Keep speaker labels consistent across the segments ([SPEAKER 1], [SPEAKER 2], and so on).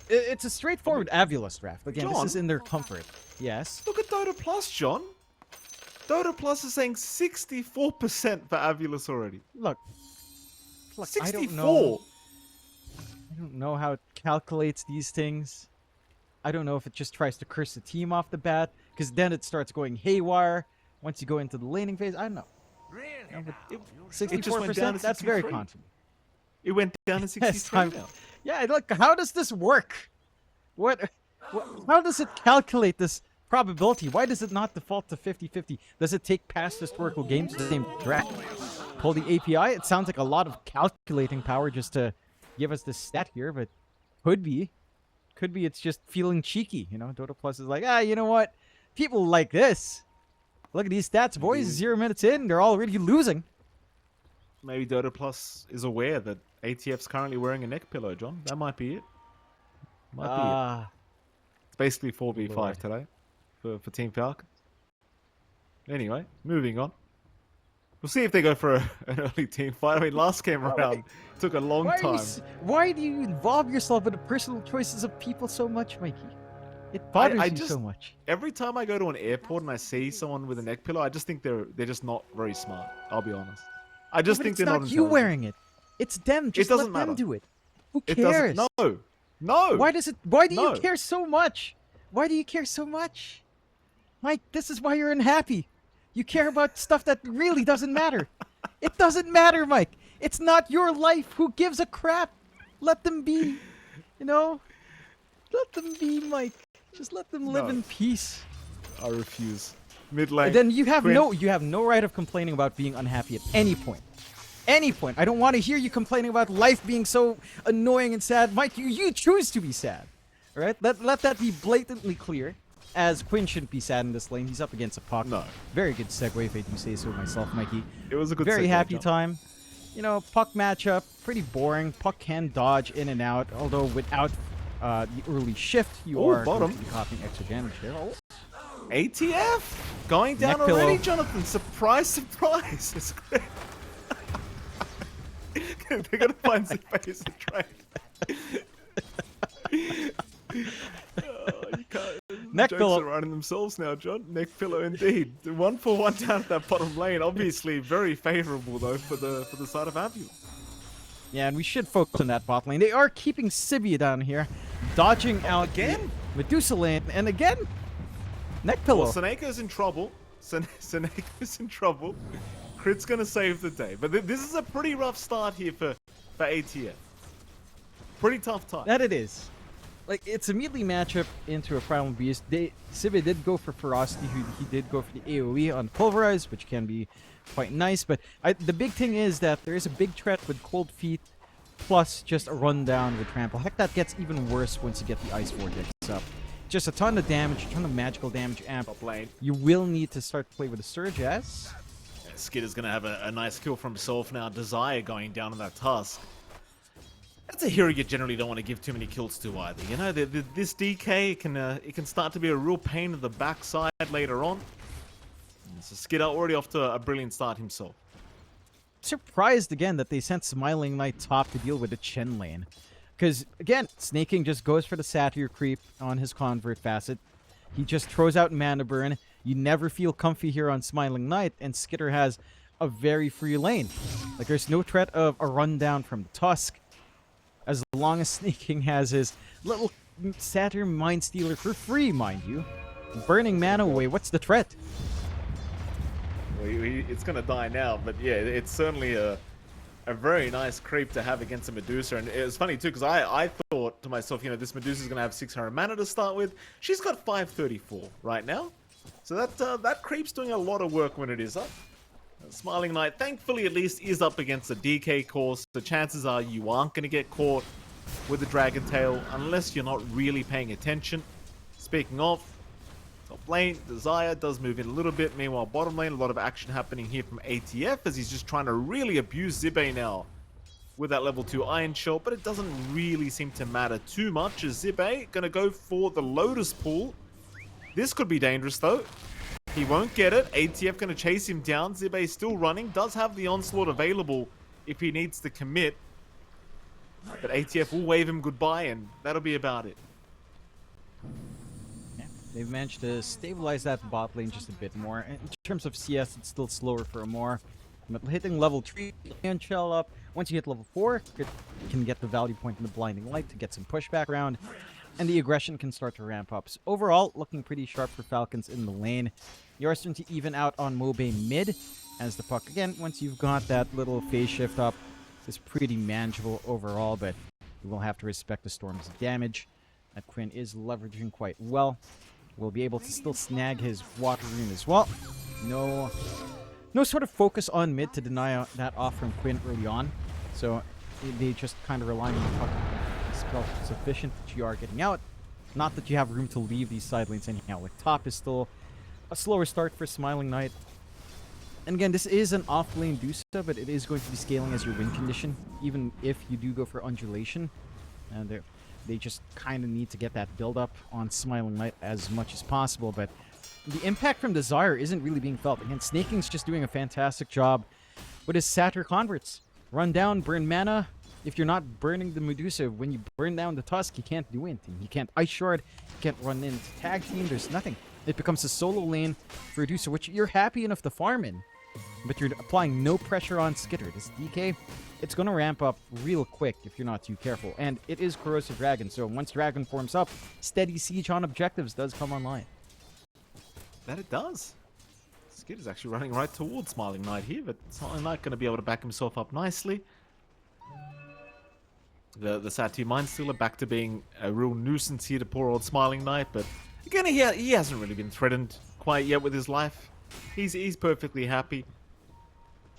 [SPEAKER 1] It's a straightforward AVULUS draft. Again,
[SPEAKER 2] John?
[SPEAKER 1] this is in their comfort. Yes.
[SPEAKER 2] Look at Dota Plus, John. Dota Plus is saying 64% for AVULUS already.
[SPEAKER 1] Look,
[SPEAKER 2] 64.
[SPEAKER 1] I don't know how it calculates these things. I don't know if it just tries to curse the team off the bat, because then it starts going haywire once you go into the laning phase. I don't know.
[SPEAKER 3] Really?
[SPEAKER 1] 64%, that's very confident.
[SPEAKER 2] It went down to 63 now.
[SPEAKER 1] Yeah, look, how does this work? How does it calculate this probability? Why does it not default to 50-50? Does it take past historical games the same draft? Pull the API? It sounds like a lot of calculating power just to give us this stat here, but could be. Could be it's just feeling cheeky, you know? Dota Plus is like, you know what? People like this. Look at these stats, boys. 0 minutes in, they're already losing.
[SPEAKER 2] Maybe Dota Plus is aware that ATF's currently wearing a neck pillow, John. That might be it. Might be it. It's basically 4v5 today for Team Falcons. Anyway, moving on. We'll see if they go for an early team fight. I mean, last game around took a long time.
[SPEAKER 1] Why do you involve yourself in the personal choices of people so much, Mikey? It bothers you so much.
[SPEAKER 2] Every time I go to an airport and I see someone with a neck pillow, I just think they're just not very smart. I'll be honest. I just think they're not
[SPEAKER 1] intelligent. It's not you wearing it. It's them. Just let them do it. Who cares?
[SPEAKER 2] No.
[SPEAKER 1] Why do you care so much? Why do you care so much? Mike, this is why you're unhappy. You care about stuff that really doesn't matter. It doesn't matter, Mike. It's not your life. Who gives a crap? Let them be. You know? Let them be, Mike. Just let them live in peace.
[SPEAKER 2] I refuse. Mid lane.
[SPEAKER 1] Then you have no right of complaining about being unhappy at any point. Any point. I don't want to hear you complaining about life being so annoying and sad. Mike, you choose to be sad. All right? Let that be blatantly clear. As Quinn shouldn't be sad in this lane. He's up against a Puck.
[SPEAKER 2] No.
[SPEAKER 1] Very good segue, if I do say so myself, Mikey.
[SPEAKER 2] It was a good
[SPEAKER 1] Very
[SPEAKER 2] segue,
[SPEAKER 1] happy
[SPEAKER 2] John.
[SPEAKER 1] time. You know, Puck matchup, pretty boring. Puck can dodge in and out, although without the early shift, you are going to be copying extra damage there.
[SPEAKER 2] ATF going down
[SPEAKER 1] Neck
[SPEAKER 2] already,
[SPEAKER 1] pillow.
[SPEAKER 2] Jonathan. Surprise, surprise. It's great. They're going to find some face and trade. You can't.
[SPEAKER 1] Neck
[SPEAKER 2] Jokes
[SPEAKER 1] pillow.
[SPEAKER 2] are running themselves now, John. Neck pillow indeed. 1-for-1 down at that bottom lane. Obviously very favorable though for the side of AVULUS.
[SPEAKER 1] Yeah, and we should focus on that bot lane. They are keeping Sibia down here, dodging out
[SPEAKER 2] again.
[SPEAKER 1] Medusa lane, and again, neck pillow.
[SPEAKER 2] Well, Seneca's in trouble. Seneca's in trouble. Crit's gonna save the day, but this is a pretty rough start here for ATF. Pretty tough time.
[SPEAKER 1] That it is. Like, it's immediately matchup into a Primal Beast. Sibia did go for Ferocity. He did go for the AoE on Pulverize, which can be quite nice. But the big thing is that there is a big threat with Cold Feet, plus just a rundown with Trample. Heck, that gets even worse once you get the Ice Vortex up. Just a ton of damage, a ton of magical damage amp.
[SPEAKER 2] Top lane.
[SPEAKER 1] You will need to start to play with a Surge as...
[SPEAKER 2] Skitter's gonna have a nice kill for himself now. Desire going down on that Tusk. That's a hero you generally don't want to give too many kills to either. You know, this DK it can start to be a real pain in the backside later on. So Skitter already off to a brilliant start himself.
[SPEAKER 1] Surprised again that they sent Smiling Knight top to deal with the Chen lane. Because, again, Snaking just goes for the Satyr creep on his Convert facet. He just throws out Mana Burn. You never feel comfy here on Smiling Knight, and Skitter has a very free lane. Like, there's no threat of a rundown from the Tusk. As long as Snaking has his little Satyr Mind Stealer for free, mind you. Burning mana away, what's the threat?
[SPEAKER 2] Well, it's going to die now, but yeah, it's certainly a very nice creep to have against a Medusa. And it was funny too, because I thought to myself, you know, this Medusa's going to have 600 mana to start with. She's got 534 right now. So that creep's doing a lot of work when it is up. Smiling Knight, thankfully, at least is up against a DK course. The chances are you aren't going to get caught with the Dragon Tail unless you're not really paying attention. Speaking of, top lane, Desire does move in a little bit. Meanwhile, bottom lane, a lot of action happening here from ATF as he's just trying to really abuse Zibe now with that level 2 Iron Shell. But it doesn't really seem to matter too much as Zibe going to go for the Lotus Pool. This could be dangerous though. He won't get it. ATF going to chase him down. Zibe still running. Does have the Onslaught available if he needs to commit. But ATF will wave him goodbye, and that'll be about it.
[SPEAKER 1] Yeah, they've managed to stabilize that bot lane just a bit more. In terms of CS, it's still slower for Amor. But hitting level 3 and shell up. Once you hit level 4, you can get the value point in the blinding light to get some pushback around, and the aggression can start to ramp up. So overall, looking pretty sharp for Falcons in the lane. You're starting to even out on Mobe mid, as the puck, again, once you've got that little phase shift up, is pretty manageable overall, but you will have to respect the Storm's damage. That Quinn is leveraging quite well. Will be able to still snag his water rune as well. No sort of focus on mid to deny that off from Quinn early on. So they just kind of relying on the puck spell sufficient that you are getting out. Not that you have room to leave these side lanes anyhow. Like top is still a slower start for Smiling Knight. And again, this is an off-lane Dusa, but it is going to be scaling as your win condition, even if you do go for undulation. And they just kind of need to get that build-up on Smiling Knight as much as possible, but the impact from Desire isn't really being felt. Again, Snaking's just doing a fantastic job with his Satyr converts. Run down, burn mana. If you're not burning the Medusa, when you burn down the Tusk, you can't do anything. You can't Ice Shard, you can't run into tag team, there's nothing. It becomes a solo lane for Medusa, which you're happy enough to farm in, but you're applying no pressure on Skitter. This DK, it's going to ramp up real quick if you're not too careful. And it is Corrosive Dragon, so once Dragon forms up, steady siege on objectives does come online.
[SPEAKER 2] That it does. Skid is actually running right towards Smiling Knight here, but Smiling Knight going to be able to back himself up nicely. The Satyr Mindstealer back to being a real nuisance here to poor old Smiling Knight, but again, he hasn't really been threatened quite yet with his life. He's perfectly happy.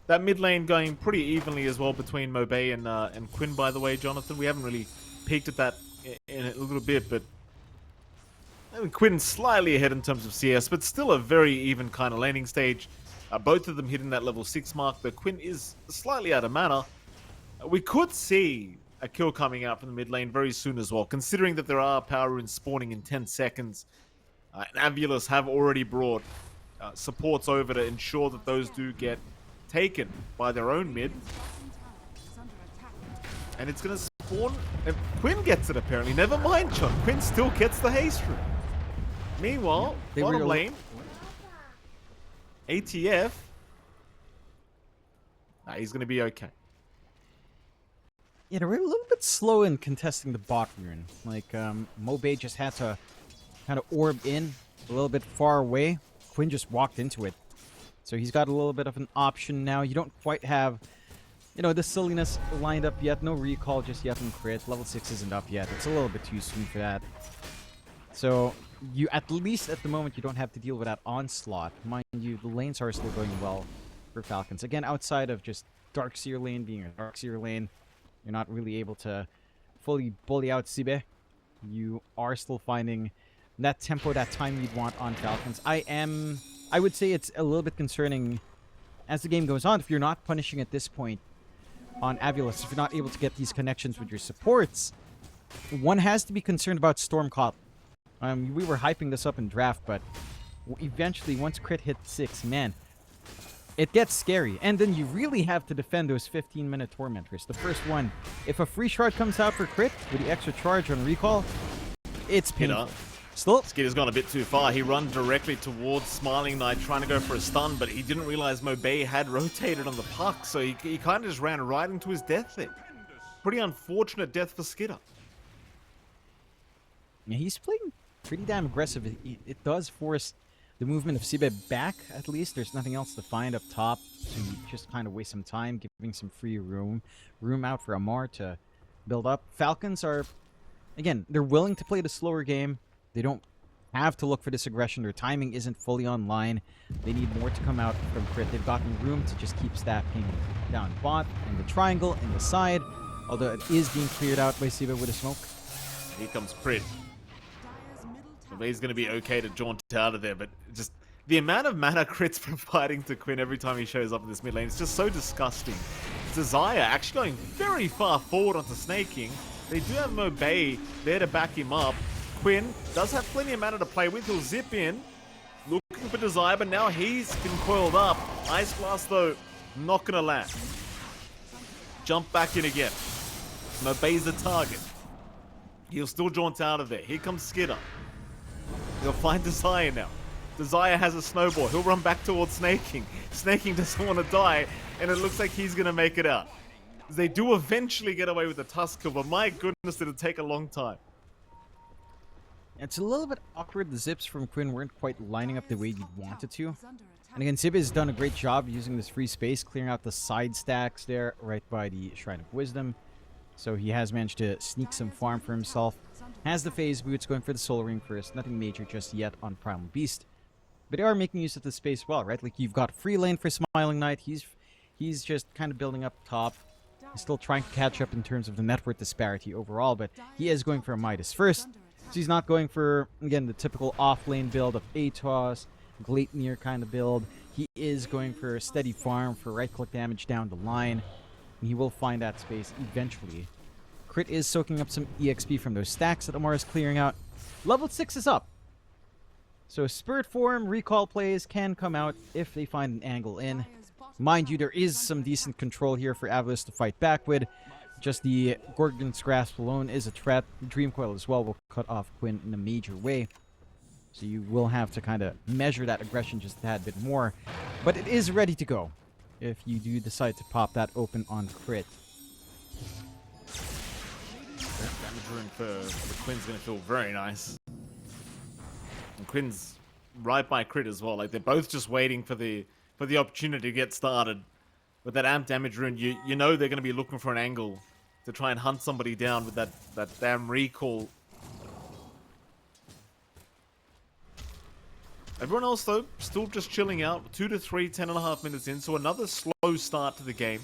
[SPEAKER 2] That mid lane going pretty evenly as well between Mobe and Quinn, by the way, Jonathan. We haven't really peeked at that in a little bit, but I mean, Quinn's slightly ahead in terms of CS, but still a very even kind of laning stage. Both of them hitting that level 6 mark, though Quinn is slightly out of mana. We could see a kill coming out from the mid lane very soon as well, considering that there are power runes spawning in 10 seconds. And AVULUS have already brought supports over to ensure that those do get taken by their own mid. And it's going to spawn. And Quinn gets it apparently. Never mind, Chuck. Quinn still gets the haste rune. Meanwhile, bottom lane, ATF. Nah, he's going to be okay.
[SPEAKER 1] Yeah, they're a little bit slow in contesting the bot rune. Like, Mobe just had to kind of orb in a little bit far away. Quinn just walked into it. So he's got a little bit of an option now. You don't quite have, you know, the silliness lined up yet. No recall just yet in crit. Level 6 isn't up yet. It's a little bit too soon for that. So, you at least at the moment, you don't have to deal with that onslaught. Mind you, the lanes are still going well for Falcons. Again, outside of just Darkseer lane being a Darkseer lane, you're not really able to fully bully out Sibe. You are still finding that tempo, that time you'd want on Falcons. I would say it's a little bit concerning as the game goes on. If you're not punishing at this point on AVULUS, if you're not able to get these connections with your supports, one has to be concerned about Storm Cop. We were hyping this up in draft, but eventually, once crit hit 6, man, it gets scary. And then you really have to defend those 15-minute Tormentors. The first one, if a free shard comes out for crit with the extra charge on recall, it's painful. Still,
[SPEAKER 2] Skid has gone a bit too far. He run directly towards Smiling Knight, trying to go for a stun, but he didn't realize Mobe had rotated on the puck, so he kind of just ran right into his death there. Pretty unfortunate death for Skidder.
[SPEAKER 1] Yeah, he's playing pretty damn aggressive. It does force the movement of Sibe back, at least. There's nothing else to find up top, so you just kind of waste some time, giving some free room out for Amar to build up. Falcons are, again, they're willing to play the slower game. They don't have to look for this aggression. Their timing isn't fully online. They need more to come out from crit. They've gotten room to just keep stacking down bot and the triangle in the side, although it is being cleared out by Sibe with a smoke.
[SPEAKER 2] Here comes crit. He's going to be okay to jaunt out of there, but just the amount of mana crit's providing to Quinn every time he shows up in this mid lane, it's just so disgusting. Desire actually going very far forward onto Snaking. They do have Mobe there to back him up. Quinn does have plenty of mana to play with. He'll zip in, looking for Desire, but now he's been coiled up. Ice Blast, though, not going to land. Jump back in again. Mobey's the target. He'll still jaunt out of there. Here comes Skitter. He'll find Desire now. Desire has a snowball. He'll run back towards Snaking. Snaking doesn't want to die, and it looks like he's going to make it out. They do eventually get away with the Tusk kill, but my goodness, did it take a long time.
[SPEAKER 1] It's a little bit awkward. The zips from Quinn weren't quite lining up the way you'd want it to. And again, Sib has done a great job using this free space, clearing out the side stacks there right by the Shrine of Wisdom. So he has managed to sneak some farm for himself. Has the phase boots, going for the Soul Ring first. Nothing major just yet on Primal Beast. But they are making use of the space well, right? Like, you've got free lane for Smiling Knight. He's just kind of building up top. He's still trying to catch up in terms of the net worth disparity overall, but he is going for a Midas first. So he's not going for, again, the typical off-lane build of Atos, Gleipnir kind of build. He is going for a steady farm for right-click damage down the line. And he will find that space eventually. Crit is soaking up some EXP from those stacks that Amar is clearing out. Level 6 is up. So Spirit Form, Recall plays can come out if they find an angle in. Mind you, there is some decent control here for AVULUS to fight back with. Just the Gorgon's Grasp alone is a threat. Dream Coil as well will cut off Quinn in a major way. So you will have to kind of measure that aggression just a tad bit more. But it is ready to go if you do decide to pop that open on Crit.
[SPEAKER 2] That damage rune for Quinn's going to feel very nice. And Quinn's right by Crit as well. Like, they're both just waiting for the opportunity to get started. With that amp damage rune, you know they're going to be looking for an angle to try and hunt somebody down with that damn recall. Everyone else, though, still just chilling out. 2 to 3, 10.5 minutes in, so another slow start to the game.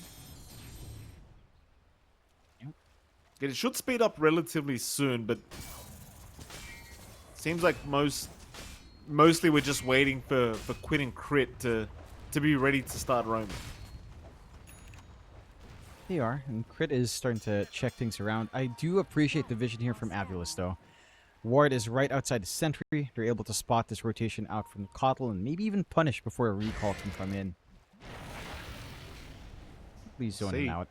[SPEAKER 2] It should speed up relatively soon, but seems like mostly we're just waiting for Quinn and Crit to be ready to start roaming.
[SPEAKER 1] They are, and Crit is starting to check things around. I do appreciate the vision here from AVULUS, though. Ward is right outside the sentry. They're able to spot this rotation out from Kotl and maybe even punish before a recall can come in. Please zone him out.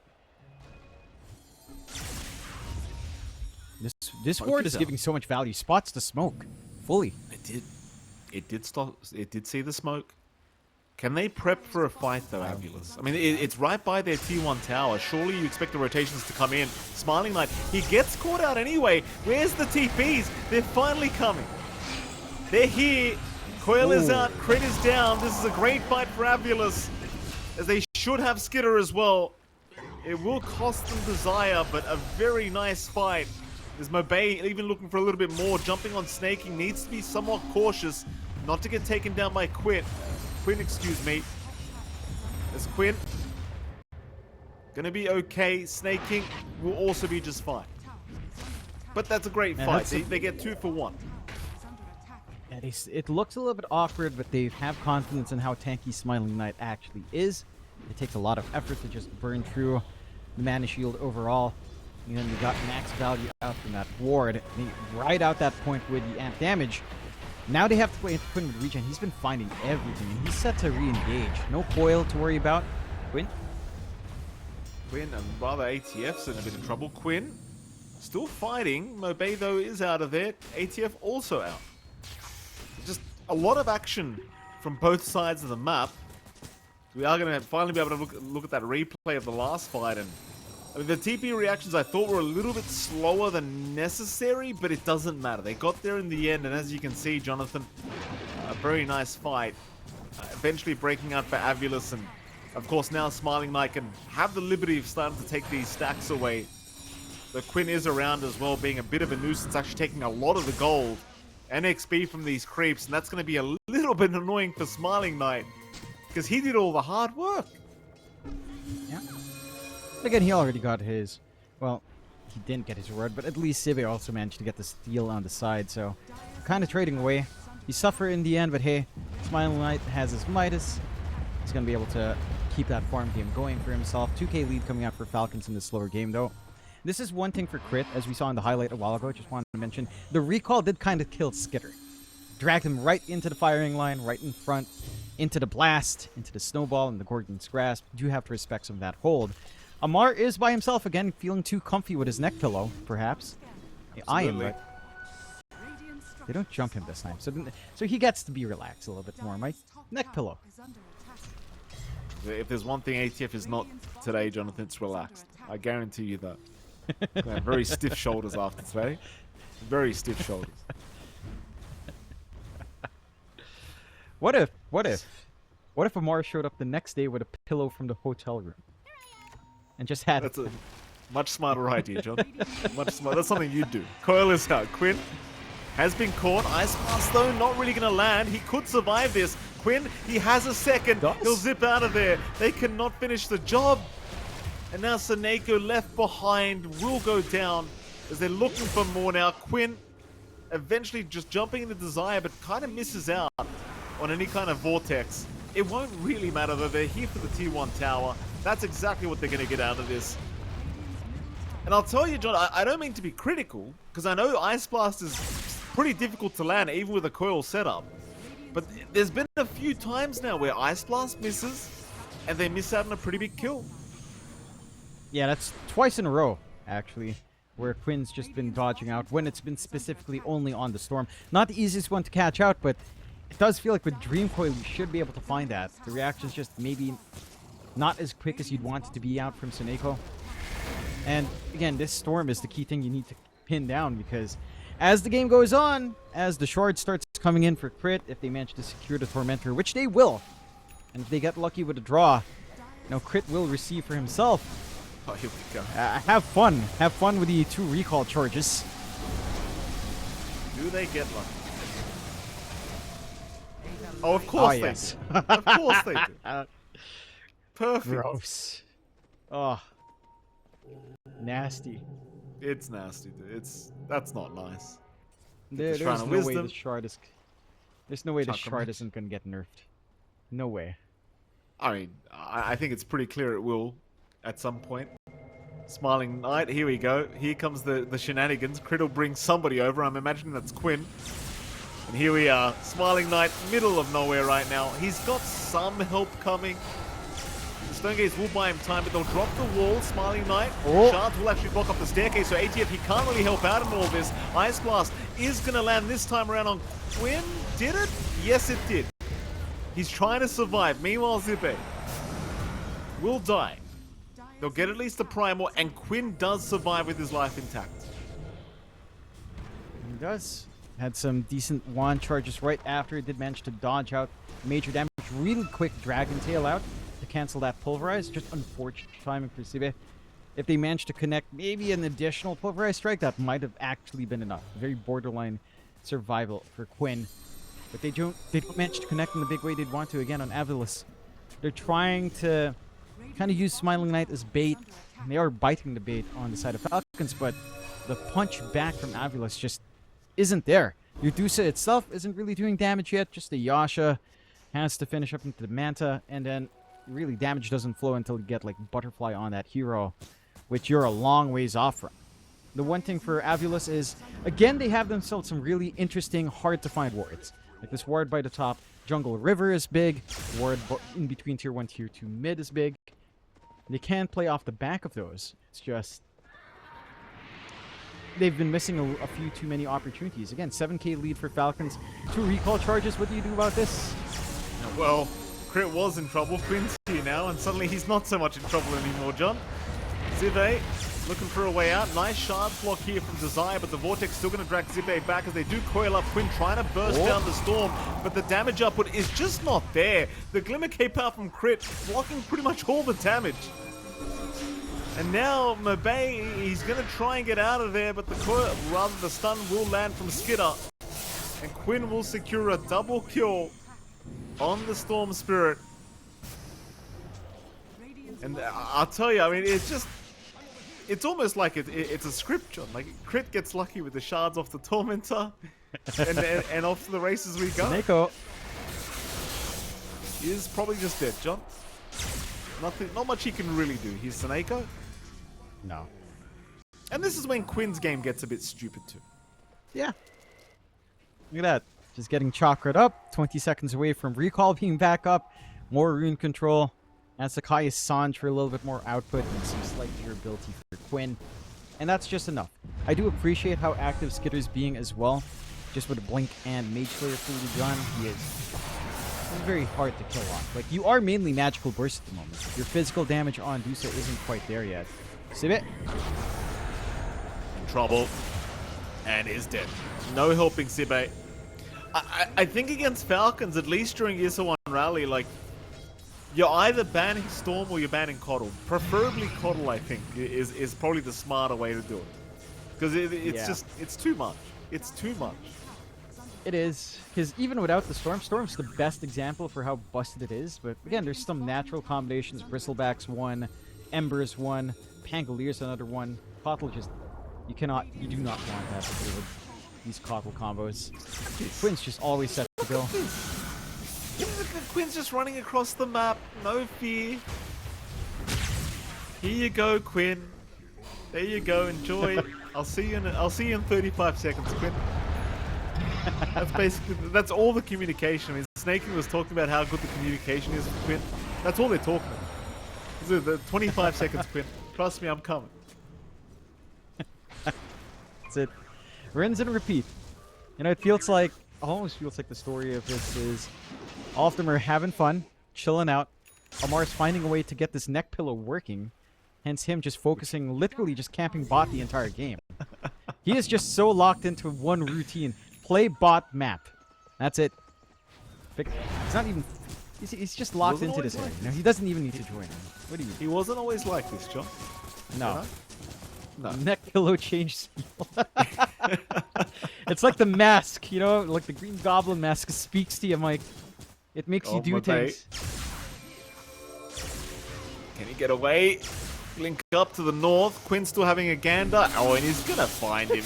[SPEAKER 1] This ward is giving so much value. Spots the smoke fully.
[SPEAKER 2] It did see the smoke. Can they prep for a fight, though, AVULUS? I mean, it's right by their T1 tower. Surely you expect the rotations to come in. Smiling Knight, he gets caught out anyway. Where's the TPs? They're finally coming. They're here. Coil is out. Crit is down. This is a great fight for AVULUS, as they should have Skitter as well. It will cost them Desire, but a very nice fight. There's Mobey even looking for a little bit more. Jumping on Snaking, needs to be somewhat cautious not to get taken down by Quinn, excuse me. As Quinn gonna be okay. Snaking will also be just fine. But that's a great fight. They get 2 for 1.
[SPEAKER 1] Yeah, it looks a little bit awkward, but they have confidence in how tanky Smiling Knight actually is. It takes a lot of effort to just burn through the mana shield overall. And then you got max value out from that ward. They ride out that point with the amp damage. Now they have to play Quinn with regen. He's been finding everything, and he's set to re-engage. No coil to worry about. Quinn,
[SPEAKER 2] and rather ATF's in a bit of trouble. Quinn still fighting. Mobey, though, is out of there. ATF also out. Just a lot of action from both sides of the map. We are going to finally be able to look at that replay of the last fight, and I mean, the TP reactions I thought were a little bit slower than necessary, but it doesn't matter. They got there in the end, and as you can see, Jonathan, a very nice fight. Eventually breaking out for AVULUS, and of course now Smiling Knight can have the liberty of starting to take these stacks away. The Quinn is around as well, being a bit of a nuisance, actually taking a lot of the gold and XP from these creeps, and that's going to be a little bit annoying for Smiling Knight, because he did all the hard work.
[SPEAKER 1] Yeah. Again, he already got his, well, he didn't get his reward, but at least Sibe also managed to get the steal on the side, so kind of trading away. He suffered in the end, but hey, Smiling Knight has his Midas. He's going to be able to keep that farm game going for himself. 2k lead coming out for Falcons in the slower game, though. This is one thing for Crit, as we saw in the highlight a while ago. Just wanted to mention, the recall did kind of kill Skitter. Dragged him right into the firing line, right in front, into the blast, into the snowball, and the Gorgon's Grasp. You do have to respect some of that hold. Amar is by himself again, feeling too comfy with his neck pillow, perhaps. I am,
[SPEAKER 2] Absolutely.
[SPEAKER 1] but they don't jump him this time. So he gets to be relaxed a little bit more, Mike. Neck pillow.
[SPEAKER 2] If there's one thing ATF is not today, Jonathan, it's relaxed. I guarantee you that. Gonna have very stiff shoulders after today. Very stiff shoulders.
[SPEAKER 1] What if Amar showed up the next day with a pillow from the hotel room? And just had
[SPEAKER 2] That's a much smarter idea, John. Much smarter. That's something you'd do. Coil is out. Quinn has been caught. Ice Blast, though, not really going to land. He could survive this. Quinn, he has a second. He'll zip out of there. They cannot finish the job. And now Seneko left behind will go down as they're looking for more now. Quinn eventually just jumping into Desire, but kind of misses out on any kind of vortex. It won't really matter, though. They're here for the tier 1 tower. That's exactly what they're going to get out of this. And I'll tell you, John, I don't mean to be critical, because I know Ice Blast is pretty difficult to land, even with a coil setup. But there's been a few times now where Ice Blast misses, and they miss out on a pretty big kill.
[SPEAKER 1] Yeah, that's twice in a row, actually, where Quinn's just been dodging out when it's been specifically only on the Storm. Not the easiest one to catch out, but it does feel like with Dream Coil, you should be able to find that. The reaction's just maybe not as quick as you'd want it to be out from Seneko. And again, this Storm is the key thing you need to pin down, because as the game goes on, as the shard starts coming in for crit, if they manage to secure the Tormentor, which they will, and if they get lucky with a draw, crit will receive for himself.
[SPEAKER 2] Oh, here we go.
[SPEAKER 1] Have fun. Have fun with the 2 recall charges.
[SPEAKER 2] Do they get lucky? Oh, of course they do. Of course they do. Perfect.
[SPEAKER 1] Gross. Oh. Nasty.
[SPEAKER 2] It's nasty, dude. That's not nice.
[SPEAKER 1] There's no way the shard is... There's no way the shard isn't going to get nerfed. No way.
[SPEAKER 2] I mean, I think it's pretty clear it will at some point. Smiling Knight, here we go. Here comes the shenanigans. Crit will bring somebody over. I'm imagining that's Quinn. And here we are. Smiling Knight, middle of nowhere right now. He's got some help coming. The Stone Gaze will buy him time, but they'll drop the wall. Smiling Knight. Shards will actually block up the staircase, so ATF, he can't really help out in all this. Ice Blast is going to land this time around on Quinn. Did it? Yes, it did. He's trying to survive. Meanwhile, Zippe will die. They'll get at least a primal, and Quinn does survive with his life intact.
[SPEAKER 1] He does. Had some decent wand charges right after. It did manage to dodge out major damage. Really quick Dragon Tail out to cancel that Pulverize. Just unfortunate timing for Zippe. If they managed to connect maybe an additional Pulverize strike, that might have actually been enough. Very borderline survival for Quinn. But they don't manage to connect in the big way they'd want to again on AVULUS. They're trying to kind of use Smiling Knight as bait. They are biting the bait on the side of Falcons, but the punch back from AVULUS just isn't there. Medusa itself isn't really doing damage yet. Just the Yasha has to finish up into the Manta, and then really damage doesn't flow until you get like Butterfly on that hero, which you're a long ways off from. The one thing for AVULUS is, again, they have themselves some really interesting, hard-to-find wards. Like this ward by the top, Jungle River is big, ward in between tier 1, tier 2 mid is big. They can play off the back of those. It's just they've been missing a few too many opportunities. Again, 7k lead for Falcons. 2 recall charges. What do you do about this?
[SPEAKER 2] Well, Crit was in trouble. Quinn's here now, and suddenly he's not so much in trouble anymore, John. Zippe looking for a way out. Nice shard block here from Desire, but the Vortex still going to drag Zippe back as they do coil up. Quinn trying to burst down the Storm, but the damage output is just not there. The Glimmer Cape out from Crit blocking pretty much all the damage. And now Mabey, he's going to try and get out of there, but the coil, rather the stun will land from Skidder. And Quinn will secure a double kill on the Storm Spirit. And I'll tell you, I mean, it's almost like it's a script, John. Like, Crit gets lucky with the shards off the Tormentor, and off to the races we go.
[SPEAKER 1] Seneko
[SPEAKER 2] is probably just dead, John. Not much he can really do. He's Seneko.
[SPEAKER 1] No.
[SPEAKER 2] And this is when Quinn's game gets a bit stupid too.
[SPEAKER 1] Yeah. Look at that. Just getting chakra'd up. 20 seconds away from recall being back up. More rune control. and Sakai is Sanj for a little bit more output and some slight durability for Quinn. And that's just enough. I do appreciate how active Skitter's being as well. Just with a Blink and Mage Slayer fully done, he is very hard to kill off. Like, you are mainly magical burst at the moment. Your physical damage on Dusa isn't quite there yet. Sibit.
[SPEAKER 2] In trouble. And is dead. No helping Sibit. I think against Falcons, at least during ESL One Raleigh, like, you're either banning Storm or you're banning Coddle. Preferably Coddle, I think, is probably the smarter way to do it. Because it's just, it's too much. It's too much.
[SPEAKER 1] It is, because even without the Storm's the best example for how busted it is. But again, there's some natural combinations. Bristleback's one, Ember's one, Pangalier's another one. Coddle just, you do not want that to do with these Coddle combos. Quinn's just always set to go.
[SPEAKER 2] Quinn's just running across the map, no fear. Here you go, Quinn. There you go, enjoy. I'll see you in 35 seconds, Quinn. That's all the communication. I mean, Snaking was talking about how good the communication is with Quinn. That's all they're talking about. The 25 seconds, Quinn. Trust me, I'm coming.
[SPEAKER 1] That's it. Rinse and repeat. You know, it almost feels like the story of this is all of them are having fun, chilling out. Amar's finding a way to get this neck pillow working, hence him just focusing, literally just camping bot the entire game. He is just so locked into one routine. Play bot map. That's it. It's not even... He's just locked into this area. You know, he doesn't even need to join. What do you mean?
[SPEAKER 2] He wasn't always like this, John.
[SPEAKER 1] No.
[SPEAKER 2] No.
[SPEAKER 1] Neck pillow change. It's like the mask, you know, like the Green Goblin mask speaks to you, Mike. It makes you do things.
[SPEAKER 2] Can he get away? Link up to the north. Quinn's still having a gander. Oh, and he's gonna find him.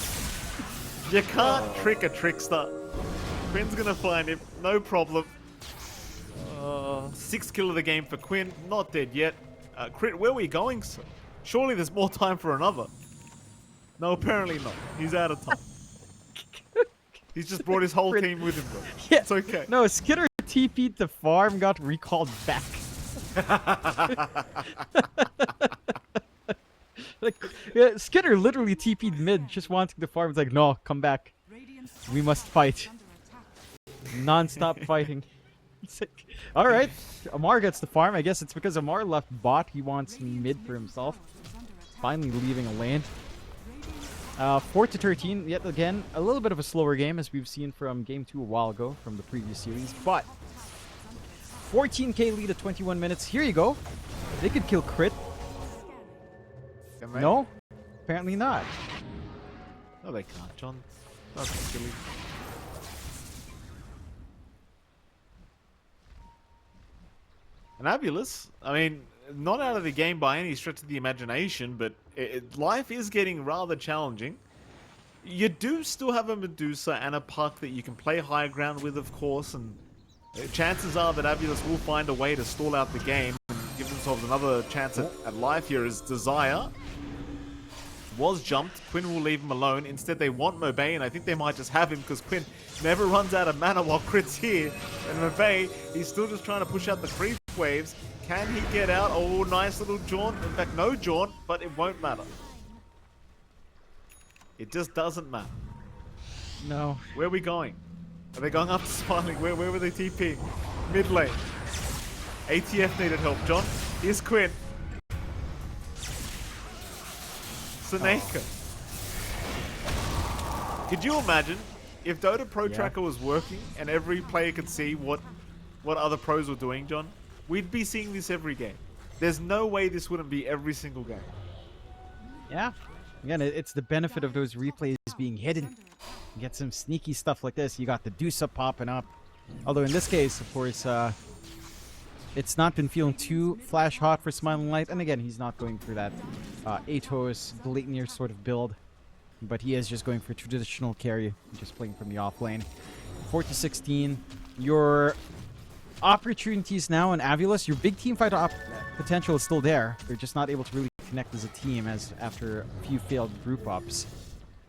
[SPEAKER 2] You can't trick a trickster. Quinn's gonna find him. No problem. 6th kill of the game for Quinn. Not dead yet. Crit, where are we going, sir? Surely there's more time for another. No, apparently not. He's out of time. He's just brought his whole team with him, bro.
[SPEAKER 1] Yeah.
[SPEAKER 2] It's okay.
[SPEAKER 1] No, Skitter TP'd the farm, got recalled back. Like, yeah, Skitter literally TP'd mid, just wanting the farm. It's like, no, come back. We must fight. Non-stop fighting. It's like, alright, Amar gets the farm. I guess it's because Amar left bot. He wants mid for himself. Finally leaving a lane. 4-13, yet again, a little bit of a slower game as we've seen from game 2 a while ago from the previous series. But 14k lead at 21 minutes. Here you go. They could kill crit. No? Apparently not.
[SPEAKER 2] No, they can't, John. That's silly. And AVULUS, I mean, not out of the game by any stretch of the imagination, but life is getting rather challenging. You do still have a Medusa and a Puck that you can play high ground with, of course, and chances are that AVULUS will find a way to stall out the game and give themselves another chance at life here as Desire was jumped. Quinn will leave him alone. Instead, they want Mobay, and I think they might just have him because Quinn never runs out of mana while Crit's here. And Mobay, he's still just trying to push out the creep waves. Can he get out? Oh, nice little jaunt. In fact, no jaunt, but it won't matter. It just doesn't matter.
[SPEAKER 1] No.
[SPEAKER 2] Where are we going? Are they going up to Smiling? Where were they TPing? Mid lane. ATF needed help, John. Here's Quinn. Seneka. Could you imagine if Dota Pro Tracker was working and every player could see what other pros were doing, John? We'd be seeing this every game. There's no way this wouldn't be every single game.
[SPEAKER 1] Yeah. Again, it's the benefit of those replays being hidden. You get some sneaky stuff like this. You got the Dusa popping up. Although in this case, of course, it's not been feeling too flash hot for Smiling Light. And again, he's not going for that Atos, Gleitnir sort of build. But he is just going for traditional carry, just playing from the off lane. 4-16. Your opportunities now in AVULUS, your big team fight potential is still there. They're just not able to really connect as a team as after a few failed group ups.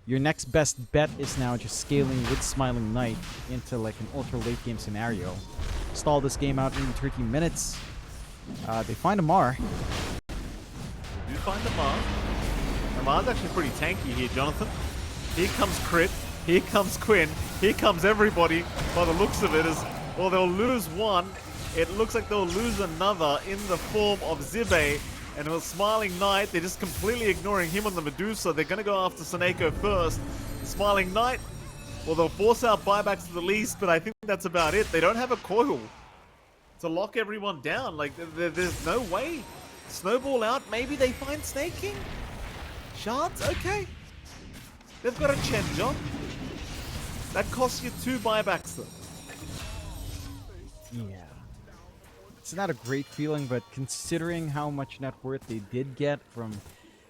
[SPEAKER 1] Your next best bet is now just scaling with Smiling Knight into like an ultra late game scenario. Stall this game out in 13 minutes. They find Amar.
[SPEAKER 2] They do find Amar. Amar's actually pretty tanky here, Jonathan. Here comes Crit. Here comes Quinn. Here comes everybody. By the looks of it, well, they'll lose one. It looks like they'll lose another in the form of Zibe. And with Smiling Knight, they're just completely ignoring him on the Medusa. They're going to go after Seneko first. Smiling Knight, well, they'll force out buybacks to the least, but I think that's about it. They don't have a coil to lock everyone down. Like, there's no way. Snowball out, maybe they find Snake King? Shards? Okay. They've got a Chenja. That costs you 2 buybacks, though.
[SPEAKER 1] Yeah. It's not a great feeling, but considering how much net worth they did get from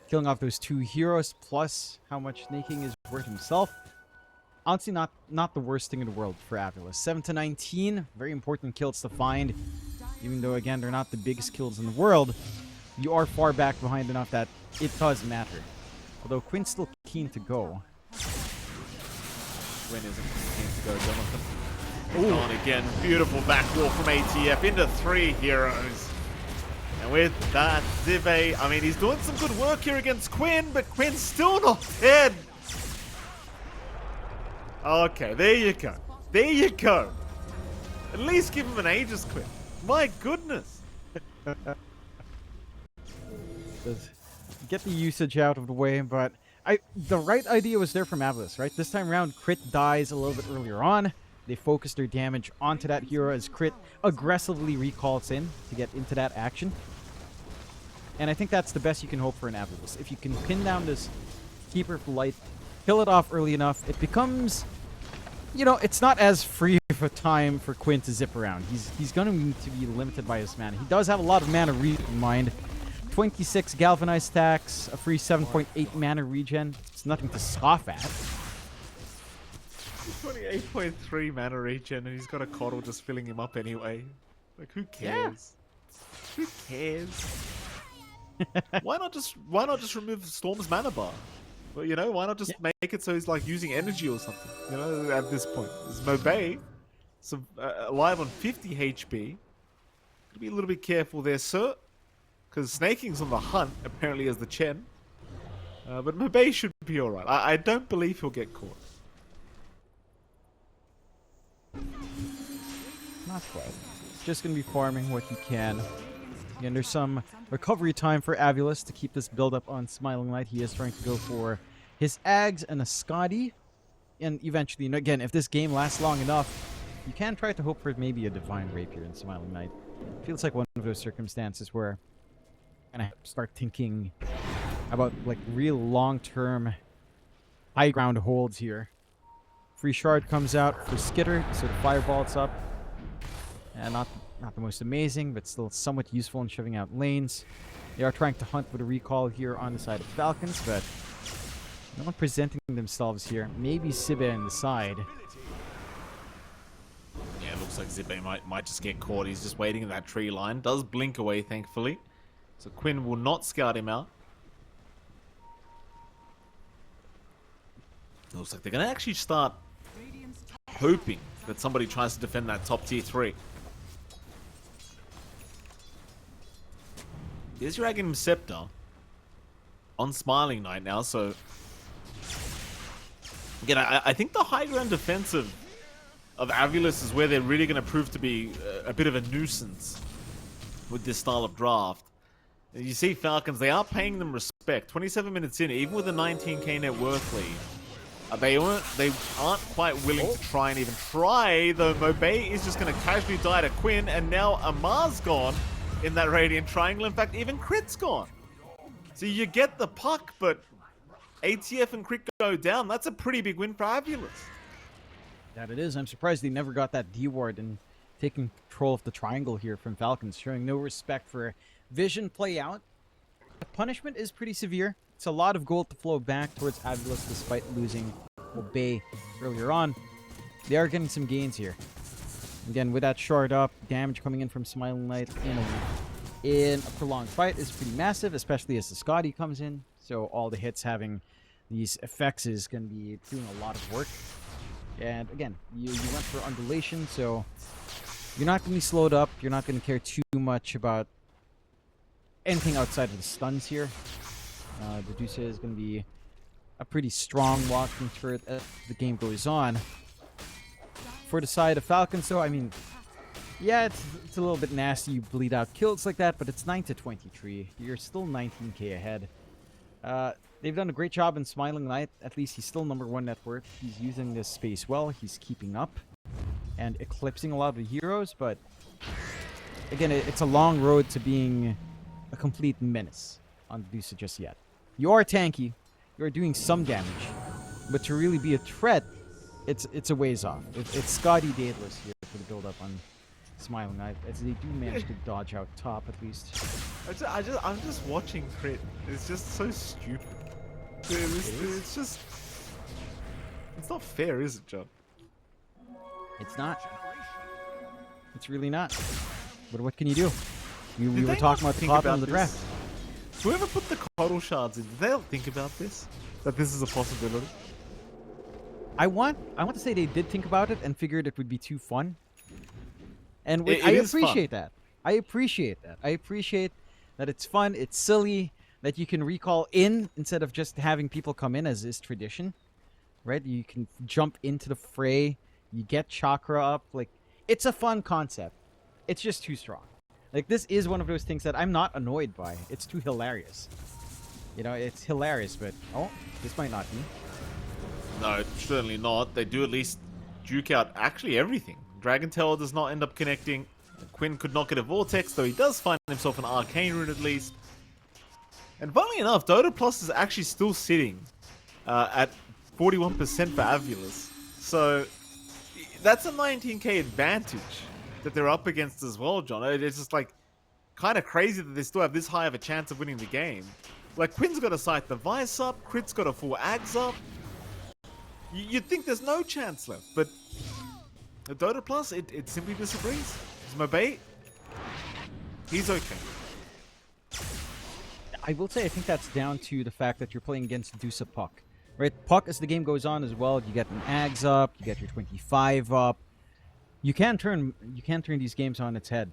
[SPEAKER 1] killing off those 2 heroes, plus how much Snake King is worth himself, honestly not the worst thing in the world for AVULUS. 7 to 19, very important kills to find. Even though, again, they're not the biggest kills in the world, you are far back behind enough that it does matter. Although Quinn's still keen to go.
[SPEAKER 2] Quinn isn't keen to go, Jonathan. On again, beautiful backdoor from ATF into 3 heroes. And with that, Zive, I mean, he's doing some good work here against Quinn, but Quinn's still not dead. Okay, there you go. There you go. At least give him an Aegis, Quinn. My goodness.
[SPEAKER 1] Get the usage out of the way, but the right idea was there from AVULUS, right? This time around, Crit dies a little bit earlier on. They focus their damage onto that hero as Crit aggressively recalls in to get into that action. And I think that's the best you can hope for in AVULUS. If you can pin down this Keeper for Light, kill it off early enough, it becomes, you know, it's not as free of a time for Quinn to zip around. He's going to need to be limited by his mana. He does have a lot of mana in mind. 26 galvanized stacks, a free 7.8 mana regen. It's nothing to scoff at.
[SPEAKER 2] 28.3 mana regen, and he's got a coddle just filling him up anyway. Like, who cares? Yeah. Who cares? Why not just remove Storm's mana bar? Well, you know, why not just make it so he's like using energy or something? You know, at this point, there's Mobay, alive on 50 HP. Gotta be a little bit careful there, sir, because Snake King's on the hunt apparently as the Chen. But Mobay should be all right. I don't believe he'll get caught.
[SPEAKER 1] Not quite. Just going to be farming what he can. Again, there's some recovery time for AVULUS to keep this build up on Smiling Light. He is trying to go for his Ags and a Scotty. And eventually, again, if this game lasts long enough, you can try to hope for maybe a Divine Rapier in Smiling Light. Feels like one of those circumstances where I'm going to start thinking about like real long-term high ground holds here. Free Shard comes out for Skitter, so the Fireball's up. And not the most amazing, but still somewhat useful in shoving out lanes. They are trying to hunt with a recall here on the side of Falcons, but no one presenting themselves here. Maybe Sibe on the side.
[SPEAKER 2] Yeah, it looks like Zibe might just get caught. He's just waiting in that tree line. Does blink away, thankfully. So Quinn will not scout him out. It looks like they're going to actually start hoping that somebody tries to defend that top tier 3. Here's your Aghanim Scepter on Smiling Knight now, so again, I think the high ground defense of AVULUS is where they're really going to prove to be a bit of a nuisance with this style of draft. You see Falcons, they are paying them respect. 27 minutes in, even with a 19k net worth lead, they aren't quite willing to try and even try, though Mobay is just going to casually die to Quinn, and now Amar's gone in that Radiant Triangle. In fact, even Crit's gone. So you get the puck, but ATF and Crit go down. That's a pretty big win for AVULUS.
[SPEAKER 1] That it is. I'm surprised they never got that D-ward and taking control of the triangle here from Falcons, showing no respect for vision play out. The punishment is pretty severe. It's a lot of gold to flow back towards AVULUS despite losing Obey earlier on. They are getting some gains here. Again, with that shard up, damage coming in from Smiling Light in a prolonged fight is pretty massive, especially as the Scotty comes in. So all the hits having these effects is going to be doing a lot of work. And again, you went for undulation, so you're not going to be slowed up. You're not going to care too much about anything outside of the stuns here. The Deuce is going to be a pretty strong walking turret as the game goes on. For the side of Falcons, though, I mean, yeah, it's a little bit nasty. You bleed out kills like that, but it's 9 to 23. You're still 19k ahead. They've done a great job in Smiling Knight. At least he's still #1 net worth. He's using this space well. He's keeping up and eclipsing a lot of the heroes, but again, it's a long road to being a complete menace on the Deuce just yet. You are tanky. You are doing some damage, but to really be a threat, it's a ways off. It's Scotty Daedalus here for the build-up on Smiling Knight, as they do manage to dodge out top at least.
[SPEAKER 2] I'm just watching crit. It's just so stupid. It's just, it's not fair, is it, John?
[SPEAKER 1] It's not. It's really not. But what can you do? We were talking about the top on the draft.
[SPEAKER 2] Whoever put the coddle shards in, did they not think about this? That this is a possibility?
[SPEAKER 1] I want to say they did think about it and figured it would be too fun. And
[SPEAKER 2] It
[SPEAKER 1] I
[SPEAKER 2] is
[SPEAKER 1] appreciate
[SPEAKER 2] fun.
[SPEAKER 1] that. I appreciate that. I appreciate that it's fun, it's silly, that you can recall in instead of just having people come in as is tradition. Right? You can jump into the fray, you get chakra up, like it's a fun concept. It's just too strong. Like this is one of those things that I'm not annoyed by. It's too hilarious. You know, it's hilarious, but oh, this might not be.
[SPEAKER 2] No, certainly not. They do at least duke out actually everything. Dragon Tail does not end up connecting. Quinn could not get a Vortex, though he does find himself an Arcane Rune at least. And funnily enough, Dota Plus is actually still sitting at 41% for AVULUS. So that's a 19k advantage that they're up against as well, John. It's just like kind of crazy that they still have this high of a chance of winning the game. Like Quinn's got a Sight the Vice up, Crit's got a full Ags up. You'd think there's no chance left, but the Dota Plus, it simply disagrees. Mobay, he's okay.
[SPEAKER 1] I will say I think that's down to the fact that you're playing against Deuce Puck. Right? Puck, as the game goes on as well, you get an Ags up, you get your 25 up. You can turn these games on its head.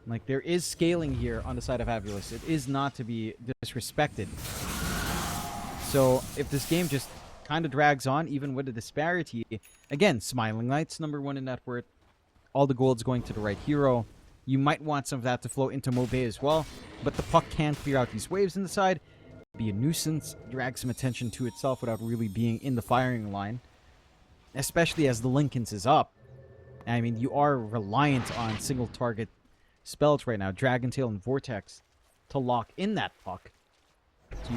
[SPEAKER 1] Like, there is scaling here on the side of AVULUS. It is not to be disrespected. So, if this game just kind of drags on, even with the disparity, again, Smiling Knight's #1 in net worth, all the gold's going to the right hero. You might want some of that to flow into Mobay as well, but the Puck can clear out these waves in the side, be a nuisance, drag some attention to itself without really being in the firing line, especially as the Lincolns is up. I mean, you are reliant on single target spells right now, Dragon Tail and Vortex, to lock in that Puck. So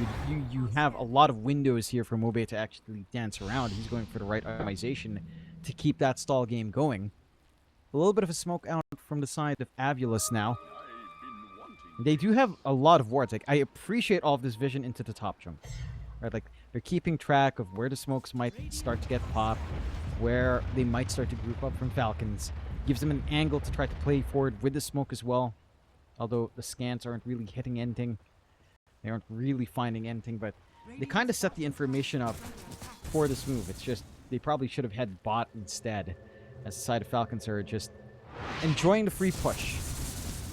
[SPEAKER 1] you have a lot of windows here for Mobay to actually dance around. He's going for the right itemization to keep that stall game going. A little bit of a smoke out from the side of AVULUS now. They do have a lot of wards. Like, I appreciate all of this vision into the top jump. Right? Like, they're keeping track of where the smokes might start to get popped, where they might start to group up from Falcons. Gives them an angle to try to play forward with the smoke as well. Although the scans aren't really hitting anything. They aren't really finding anything, but they kind of set the information up for this move. It's just, they probably should have had bot instead, as the side of Falcons are just enjoying the free push.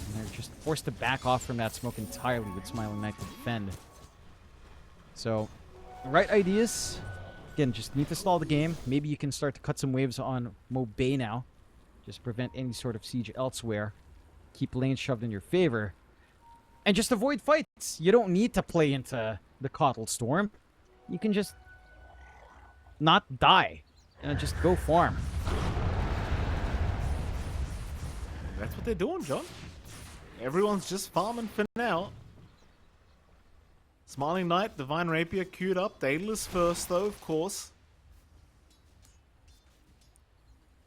[SPEAKER 1] And they're just forced to back off from that smoke entirely with Smiling Knight to defend. So, right ideas. Again, just need to stall the game. Maybe you can start to cut some waves on Mobay now. Just prevent any sort of siege elsewhere. Keep lanes shoved in your favor. And just avoid fights. You don't need to play into the Coddle Storm. You can just not die. And just go farm.
[SPEAKER 2] That's what they're doing, John. Everyone's just farming for now. Smiling Knight, Divine Rapier queued up. Daedalus first, though, of course.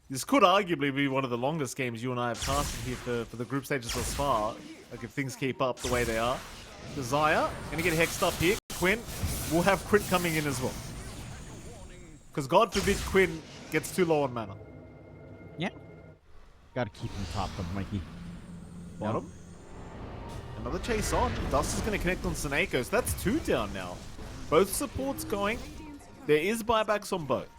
[SPEAKER 2] This could arguably be one of the longest games you and I have casted here for the group stages thus far. Like, if things keep up the way they are. Desire, gonna get hexed up here. Quinn will have crit coming in as well. Because God forbid Quinn gets too low on mana.
[SPEAKER 1] Yeah. Gotta keep him top of Mikey.
[SPEAKER 2] Bottom. Yep. Another chase on. Dust is gonna connect on Seneko, so that's 2 down now. Both supports going. There is buybacks on both.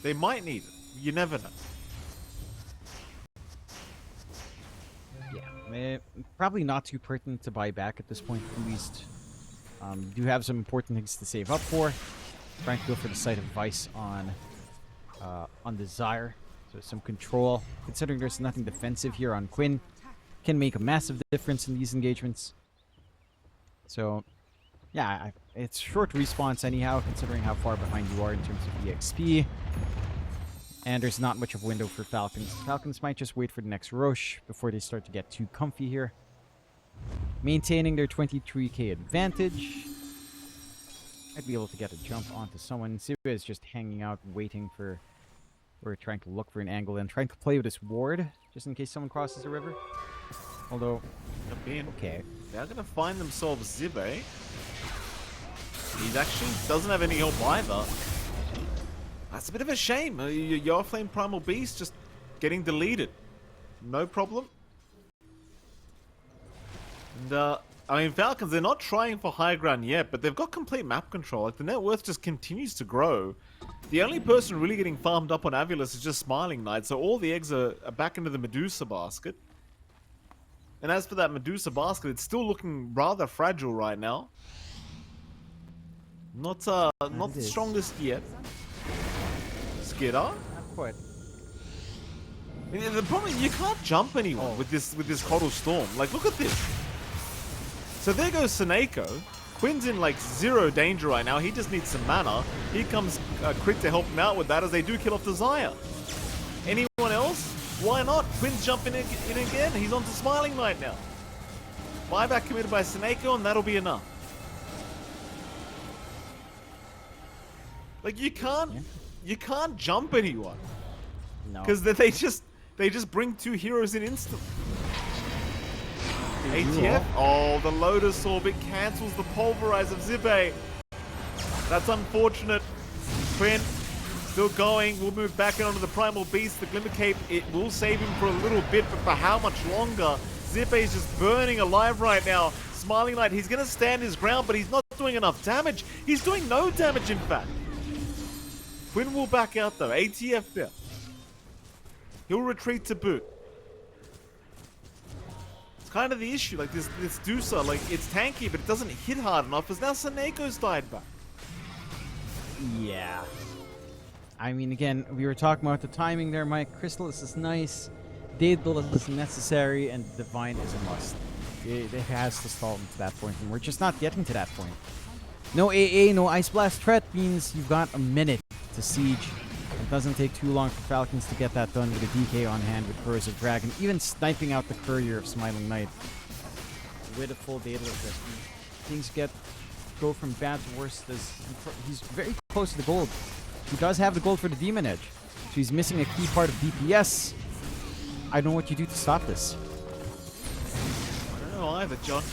[SPEAKER 2] They might need it. You never know.
[SPEAKER 1] Yeah. Probably not too pertinent to buy back at this point, at least. You do have some important things to save up for. Trying to go for the Sight of Vice on Desire. So some control. Considering there's nothing defensive here on Quinn, can make a massive difference in these engagements. So, yeah, it's short response anyhow, considering how far behind you are in terms of EXP. And there's not much of a window for Falcons. Falcons might just wait for the next Roche before they start to get too comfy here. Maintaining their 23k advantage. I'd be able to get a jump onto someone. Siva is just hanging out, waiting for... Or trying to look for an angle and trying to play with his ward, just in case someone crosses the river. Although... Okay.
[SPEAKER 2] They're going to find themselves Zibe. He actually doesn't have any help either. That's a bit of a shame. Your Flame Primal Beast just getting deleted. No problem. And, I mean, Falcons, they're not trying for high ground yet, but they've got complete map control. Like, the net worth just continues to grow. The only person really getting farmed up on AVULUS is just Smiling Knight, so all the eggs are back into the Medusa basket. And as for that Medusa basket, it's still looking rather fragile right now. Not the strongest yet. Skidder?
[SPEAKER 1] Not quite.
[SPEAKER 2] The problem is you can't jump anyone with this Coddle Storm. Like, look at this. So there goes Seneko. Quinn's in like zero danger right now. He just needs some mana. Here comes Crit to help him out with that as they do kill off Desire. Anyone else? Why not? Quinn's jumping in again. He's on to Smiling Knight now. Buyback committed by Seneko and that'll be enough. Like you can't jump anyone.
[SPEAKER 1] No.
[SPEAKER 2] Because they just bring two heroes in instantly. ATF. Oh, the Lotus Orb. It cancels the Pulverize of Zibe. That's unfortunate. Quinn still going. We'll move back in onto the Primal Beast. The Glimmer Cape, it will save him for a little bit, but for how much longer? Zibe is just burning alive right now. Smiling Knight, he's going to stand his ground, but he's not doing enough damage. He's doing no damage, in fact. Quinn will back out, though. ATF there. He'll retreat to boot. Kind of the issue, like this Dusa, like it's tanky, but it doesn't hit hard enough, as now Seneko's died back.
[SPEAKER 1] Yeah. I mean, again, we were talking about the timing there, Mike. Chrysalis is nice, Daedalus is necessary, and Divine is a must. It has to stall them to that point, and we're just not getting to that point. No AA, no Ice Blast threat means you've got a minute to siege. It doesn't take too long for Falcons to get that done with a DK on hand with Corrosive Dragon, even sniping out the Courier of Smiling Knight with a full Daedalus rescue. Things go from bad to worse. He's very close to the gold. He does have the gold for the Demon Edge, so he's missing a key part of DPS. I don't know what you do to stop this.
[SPEAKER 2] I don't know either, John.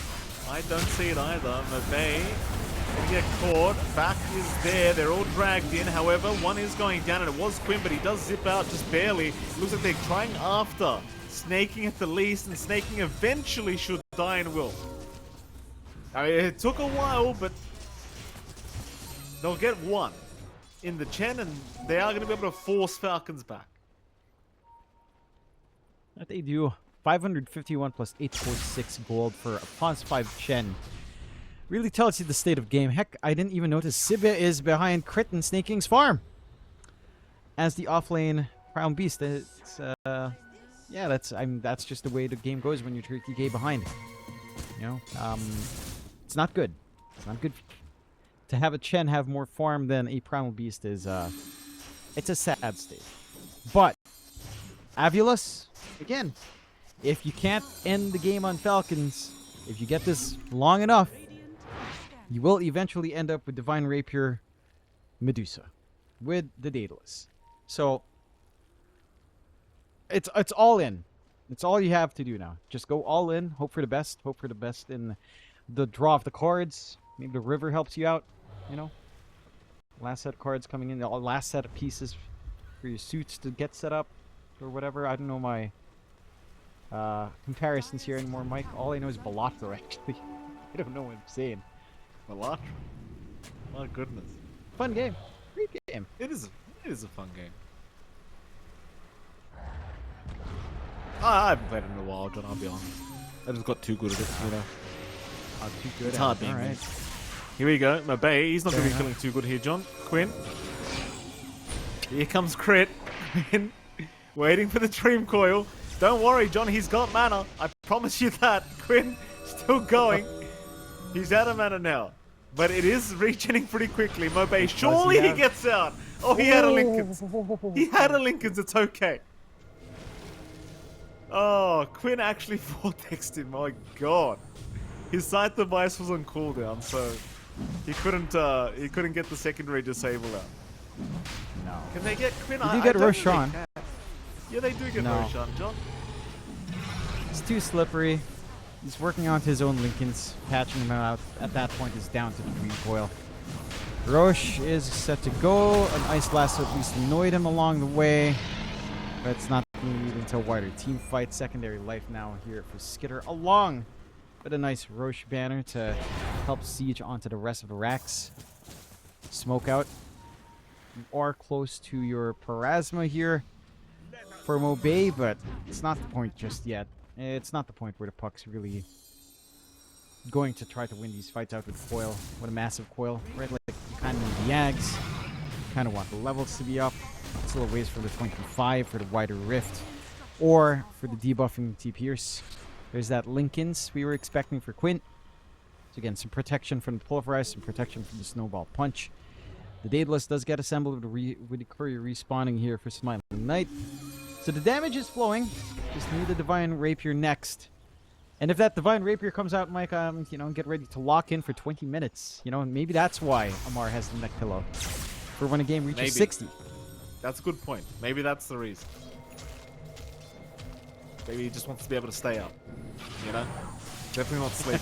[SPEAKER 2] I don't see it either. Mavey will get caught. Back is there. They're all dragged in. However, one is going down, and it was Quinn, but he does zip out just barely. It looks like they're trying after. Snaking at the least, and Snaking eventually should die and will. I mean, it took a while, but they'll get one in the Chen, and they are going to be able to force Falcons back.
[SPEAKER 1] What they do, 551 plus 846 gold for a plus 5 Chen. Really tells you the state of game. Heck, I didn't even notice Sibia is behind Crit and Snake King's farm. As the offlane Crown Beast, it's, yeah, that's just the way the game goes when you're 30k behind. You know, it's not good. It's not good. To have a Chen have more farm than a Primal Beast is, it's a sad state. But, AVULUS, again, if you can't end the game on Falcons, if you get this long enough, you will eventually end up with Divine Rapier Medusa with the Daedalus. So, it's all in. It's all you have to do now. Just go all in, hope for the best. Hope for the best in the draw of the cards. Maybe the river helps you out, you know. Last set of cards coming in, the last set of pieces for your suits to get set up or whatever. I don't know my comparisons here anymore, Mike. All I know is Balatro, actually. I don't know what I'm saying.
[SPEAKER 2] Balatro. My goodness.
[SPEAKER 1] Fun game. Great game.
[SPEAKER 2] It is a fun game. I haven't played it in a while, John, I'll be honest. I just got too good at it, you know.
[SPEAKER 1] Oh, too good.
[SPEAKER 2] It's hard
[SPEAKER 1] All
[SPEAKER 2] being me.
[SPEAKER 1] right.
[SPEAKER 2] Here we go. Mbaye, he's not going to be
[SPEAKER 1] Fair
[SPEAKER 2] feeling too good here, John. Quinn. Here comes Crit. Quinn. Waiting for the Dream Coil. Don't worry, John. He's got mana. I promise you that. Quinn still going. He's out of mana now. But it is regening pretty quickly. Mbaye, surely he gets out. Oh, he had a Lincoln's. He had a Lincoln's. It's okay. Oh, Quinn actually vortexed him. My God. His sight device was on cooldown, so he couldn't get the secondary disable out.
[SPEAKER 1] No.
[SPEAKER 2] Can they get Quinn?
[SPEAKER 1] You do get Roshan.
[SPEAKER 2] Yeah, they do get Roshan, John.
[SPEAKER 1] It's too slippery. He's working on his own Lincolns, patching them out. At that point, is down to the Green Coil. Roche is set to go. An Ice Blast at least annoyed him along the way, but it's not going to lead into a wider team fight. Secondary life now here for Skitter, along with a nice Roche banner to help siege onto the rest of the racks. Smoke out. You are close to your Parasma here for Mobay, but it's not the point just yet. It's not the point where the puck's really going to try to win these fights out with coil, with a massive coil, right? Like, you kind of need the Yags, you kind of want the levels to be up. Still a ways for the 25 for the wider rift, or for the debuffing T-Pierce. There's that Lincoln's we were expecting for Quint. So again, some protection from the Pulverize, some protection from the Snowball Punch. The Daedalus does get assembled with the Courier respawning here for Smiling Knight. So the damage is flowing. Just need the Divine Rapier next. And if that Divine Rapier comes out, Mike, you know, get ready to lock in for 20 minutes. You know, and maybe that's why Amar has the neck pillow for when a game reaches 60.
[SPEAKER 2] That's a good point. Maybe that's the reason. Maybe he just wants to be able to stay up. You know? Definitely not sleep.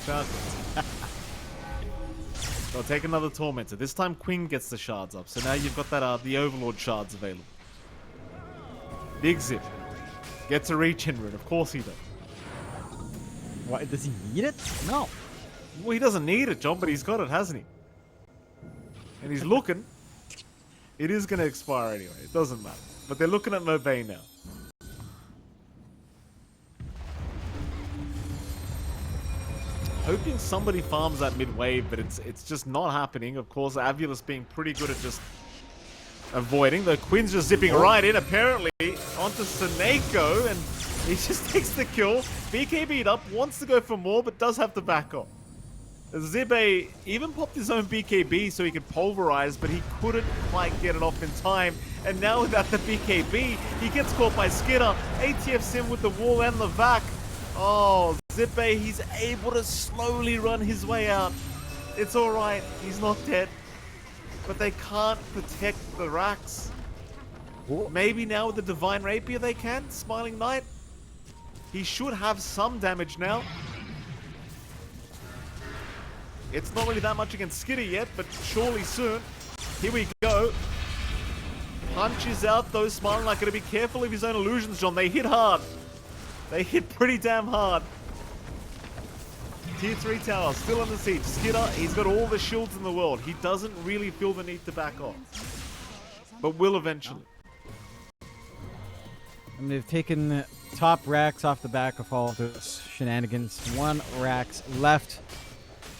[SPEAKER 2] Falcons. They'll take another Tormentor. This time Queen gets the shards up. So now you've got that the Overlord shards available. Big Zip. Gets a regen rune. Of course he does.
[SPEAKER 1] Why, does he need it? No.
[SPEAKER 2] Well, he doesn't need it, John, but he's got it, hasn't he? And he's looking. It is going to expire anyway. It doesn't matter. But they're looking at Mobay now. Hoping somebody farms that mid-wave, but it's just not happening. Of course, AVULUS being pretty good at just avoiding. The Quinn's just zipping right in, apparently, onto Seneko, and he just takes the kill. BKB'd up, wants to go for more, but does have to back off. Zibe even popped his own BKB so he could pulverize, but he couldn't quite get it off in time. And now without the BKB, he gets caught by Skitter. ATF's in with the wall and the vac. Oh, Zippe, he's able to slowly run his way out. It's alright, he's not dead. But they can't protect the racks. Maybe now with the Divine Rapier they can. Smiling Knight. He should have some damage now. It's not really that much against Skitter yet, but surely soon. Here we go. Punches out though. Smiling Knight gotta be careful of his own illusions, John. They hit hard. They hit pretty damn hard. Tier 3 tower, still on the siege. Skitter, he's got all the shields in the world. He doesn't really feel the need to back off. But will eventually.
[SPEAKER 1] And they've taken top racks off the back of all those shenanigans. 1 racks left.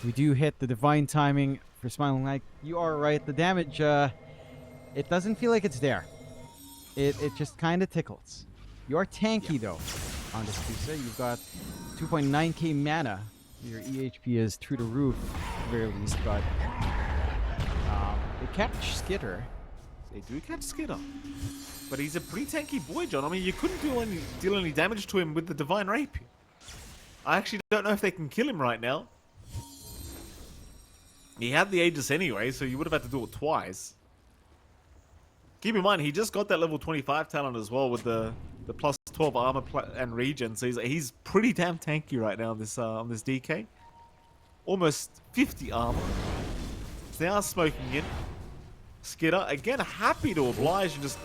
[SPEAKER 1] We do hit the divine timing for Smiling Knight. You are right. The damage, it doesn't feel like it's there. It just kind of tickles. You are tanky, though, on this Pusa. You've got 2.9k mana. Your EHP is through the roof, at the very least, but they catch Skitter.
[SPEAKER 2] They do catch Skitter. But he's a pretty tanky boy, John. I mean, you couldn't deal any damage to him with the Divine Rapier. I actually don't know if they can kill him right now. He had the Aegis anyway, so you would have had to do it twice. Keep in mind, he just got that level 25 talent as well with the plus 12 armor and regen, so he's pretty damn tanky right now on this DK. Almost 50 armor. So they are smoking in. Skitter, again, happy to oblige and just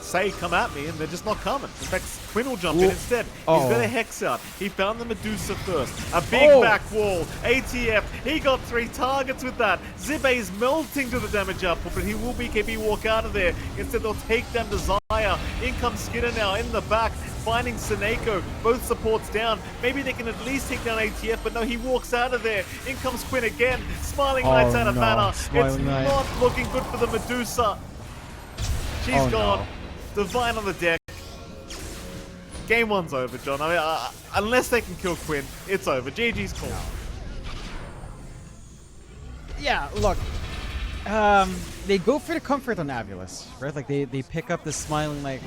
[SPEAKER 2] say, come at me, and they're just not coming. In fact, Quinn will jump in instead. He's got a Hex out. He found the Medusa first. A big back wall. ATF, he got 3 targets with that. Zibe's melting to the damage output, but he will be KP walk out of there. Instead, they'll take down Desire. In comes Skinner now in the back, finding Seneko. Both supports down. Maybe they can at least take down ATF, but no, he walks out of there. In comes Quinn again. Smiling Knight's out of mana. It's not looking good for the Medusa. She's gone. Divine on the deck. Game 1's over, John. I mean, unless they can kill Quinn, it's over. GG's call.
[SPEAKER 1] Yeah, look. They go for the comfort on AVULUS, right? Like they pick up the Smiling Knight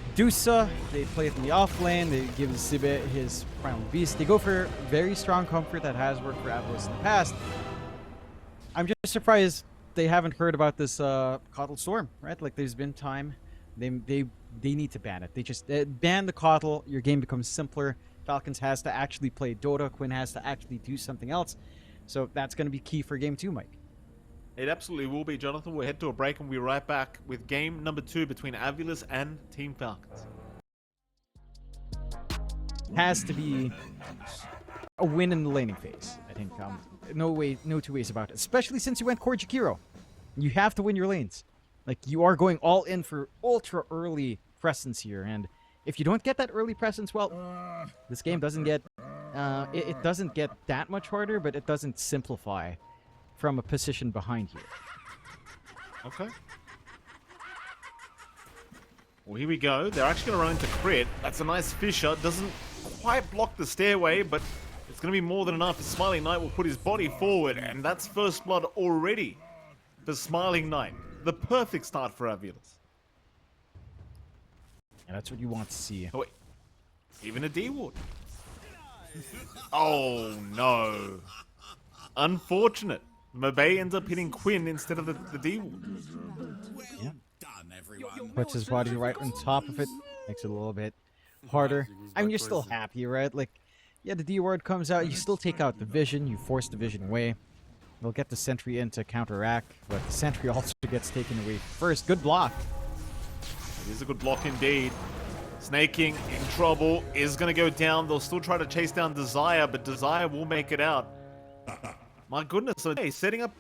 [SPEAKER 1] Medusa, they play it in the off lane, they give Zibe his Primal Beast. They go for very strong comfort that has worked for AVULUS in the past. I'm just surprised they haven't heard about this Coddle Storm, right? Like there's been time. They need to ban it. They just ban the Coddle, your game becomes simpler. Falcons has to actually play Dota, Quinn has to actually do something else. So that's going to be key for game 2, Mike.
[SPEAKER 2] It absolutely will be, Jonathan. We'll head to a break and we'll be right back with game number 2 between AVULUS and Team Falcons.
[SPEAKER 1] Has to be a win in the laning phase, I think. No two ways about it. Especially since you went core Jakiro. You have to win your lanes. Like, you are going all in for ultra early presence here. And if you don't get that early presence, well, this game doesn't get... it doesn't get that much harder, but it doesn't simplify from a position behind here.
[SPEAKER 2] Okay. Well, here we go. They're actually going to run into crit. That's a nice Fisher. Doesn't quite block the stairway, but it's going to be more than enough. Smiling Knight will put his body forward, and that's first blood already for Smiling Knight. The perfect start for AVULUS.
[SPEAKER 1] And that's what you want to see.
[SPEAKER 2] Oh, wait. Even a D-Ward. Oh, no. Unfortunate. Mabe ends up hitting Quinn instead of the D-Ward.
[SPEAKER 1] Yeah. Puts his body right on top of it. Makes it a little bit harder. I mean, you're still happy, right? Like, yeah, the D-Ward comes out. You still take out the Vision. You force the Vision away. They'll get the Sentry in to counteract, but the Sentry also gets taken away first. Good block.
[SPEAKER 2] It is a good block indeed. Snaking in trouble, is going to go down. They'll still try to chase down Desire, but Desire will make it out. My goodness, so hey, setting up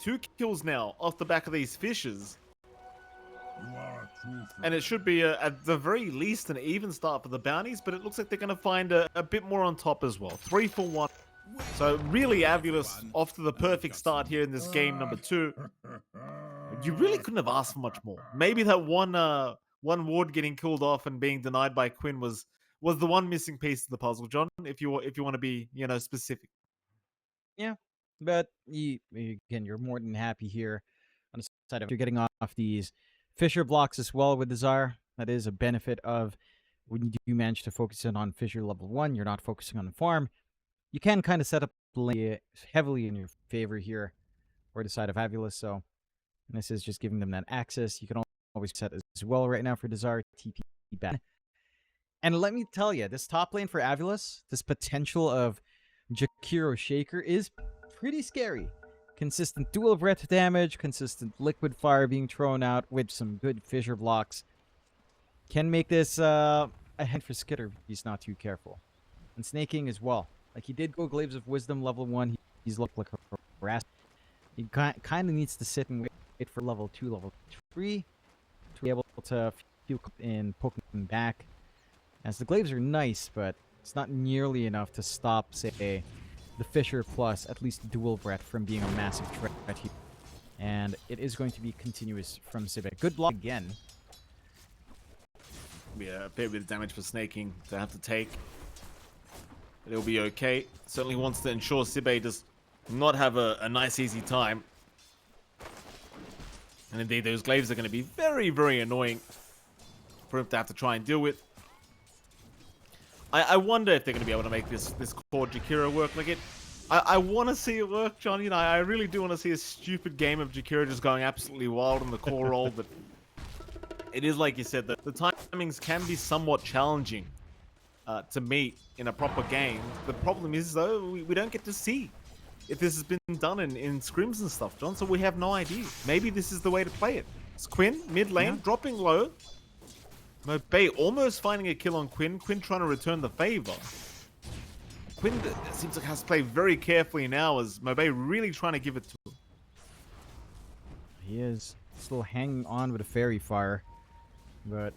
[SPEAKER 2] 2 kills now off the back of these fishes. And it should be, at the very least, an even start for the bounties, but it looks like they're going to find a bit more on top as well. 3 for 1. So really, AVULUS off to the perfect start here in this game number 2. You really couldn't have asked for much more. Maybe that one ward getting killed off and being denied by Quinn was the one missing piece of the puzzle, John. If you want to be, specific.
[SPEAKER 1] Yeah, but again, you're more than happy here on the side of you're getting off these Fissure blocks as well with Desire. That is a benefit of when you do manage to focus in on Fissure level 1. You're not focusing on the farm. You can kind of set up the lane heavily in your favor here, or the side of AVULUS. So this is just giving them that access. You can always set as well right now for Desire TP back. And let me tell you, this top lane for AVULUS, this potential of Jakiro Shaker is pretty scary. Consistent dual breath damage, consistent liquid fire being thrown out with some good fissure blocks. Can make this a hand for Skitter if he's not too careful. And Snaking as well. Like, he did go Glaives of Wisdom level 1. He's looked like a harass. He kind of needs to sit and wait for level 2, level 3 to be able to feel in poking him back. As the Glaives are nice, but it's not nearly enough to stop, say, the Fissure plus at least dual breath from being a massive threat here. And it is going to be continuous from Sibek. Good block again.
[SPEAKER 2] Yeah, a fair bit of damage for Snaking to have to take. But it'll be okay. Certainly wants to ensure Sibe does not have a nice easy time. And indeed, those Glaives are going to be very, very annoying for him to have to try and deal with. I wonder if they're going to be able to make this core Jakiro work. Like, I want to see it work, John. I really do want to see a stupid game of Jakiro just going absolutely wild in the core role, but it is like you said, that the timings can be somewhat challenging to meet in a proper game. The problem is, though, we don't get to see if this has been done in scrims and stuff, John, so we have no idea. Maybe this is the way to play it. It's Quinn, mid lane, dropping low, Mobay almost finding a kill on Quinn. Quinn trying to return the favor. Quinn seems like has to play very carefully now as Mobay really trying to give it to him.
[SPEAKER 1] He is still hanging on with a fairy fire, but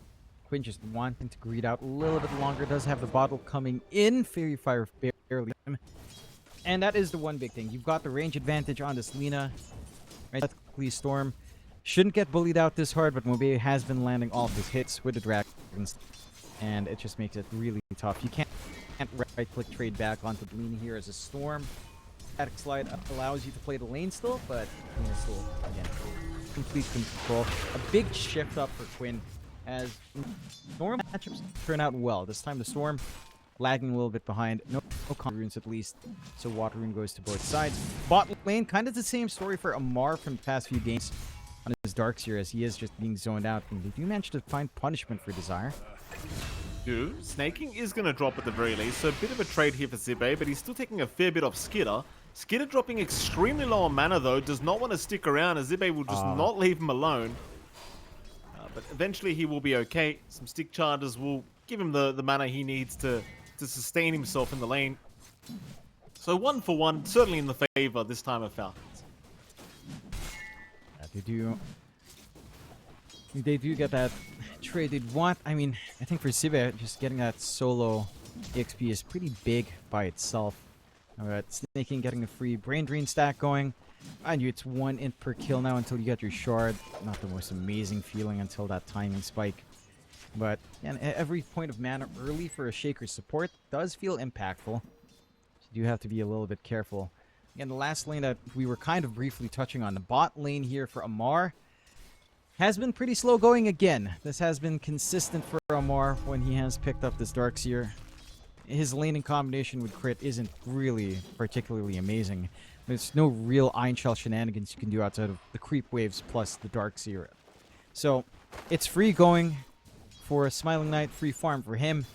[SPEAKER 1] Quinn just wanting to greed out a little bit longer. Does have the bottle coming in. Fairy fire barely. And that is the one big thing. You've got the range advantage on this Lina. Right? Technically, Storm shouldn't get bullied out this hard, but Mobay has been landing all of his hits with the dragons, and it just makes it really tough. You can't right-click trade back onto the Lina here as a Storm. Static slide allows you to play the lane still, but Lina still, again, complete control. A big shift up for Quinn as Storm matchups turn out well. This time the Storm lagging a little bit behind. No combo runes at least, so water rune goes to both sides. Bot lane, kind of the same story for Amar from the past few games on his Darkseer, as he is just being zoned out, and they do manage to find punishment for Desire.
[SPEAKER 2] Snaking is going to drop at the very least, so a bit of a trade here for Zibe, but he's still taking a fair bit off Skitter. Skitter dropping extremely low on mana though, does not want to stick around as Zibe will just not leave him alone. But eventually he will be okay. Some stick charges will give him the mana he needs to sustain himself in the lane. So 1 for 1, certainly in the favor this time of Falcons.
[SPEAKER 1] They do get that trade they'd want. I mean, I think for Zibe, just getting that solo EXP is pretty big by itself. Alright, Snaking getting a free Brain Drain stack going. Mind you, it's 1 int per kill now until you get your shard. Not the most amazing feeling until that timing spike. But yeah, every point of mana early for a Shaker support does feel impactful. So you do have to be a little bit careful. Again, the last lane that we were kind of briefly touching on, the bot lane here for Amar, has been pretty slow going again. This has been consistent for Amar when he has picked up this Darkseer. His laning combination with crit isn't really particularly amazing. There's no real Iron Shell shenanigans you can do outside of the creep waves plus the Darkseer. So it's free going for Smiling Knight, free farm for him.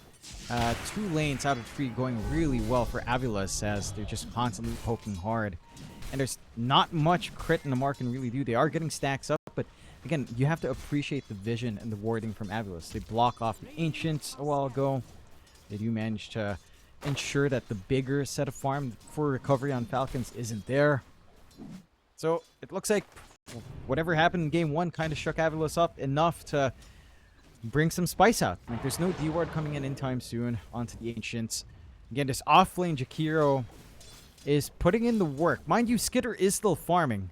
[SPEAKER 1] 2 lanes out of 3 going really well for AVULUS as they're just constantly poking hard. And there's not much crit in the mark can really do. They are getting stacks up, but again, you have to appreciate the vision and the warding from AVULUS. They block off the Ancients a while ago. They do manage to ensure that the bigger set of farm for recovery on Falcons isn't there. So it looks like whatever happened in game 1 kind of shook AVULUS up enough to bring some spice out. Like, there's no D-ward coming in anytime soon onto the Ancients. Again, this off-lane Jakiro is putting in the work. Mind you, Skitter is still farming,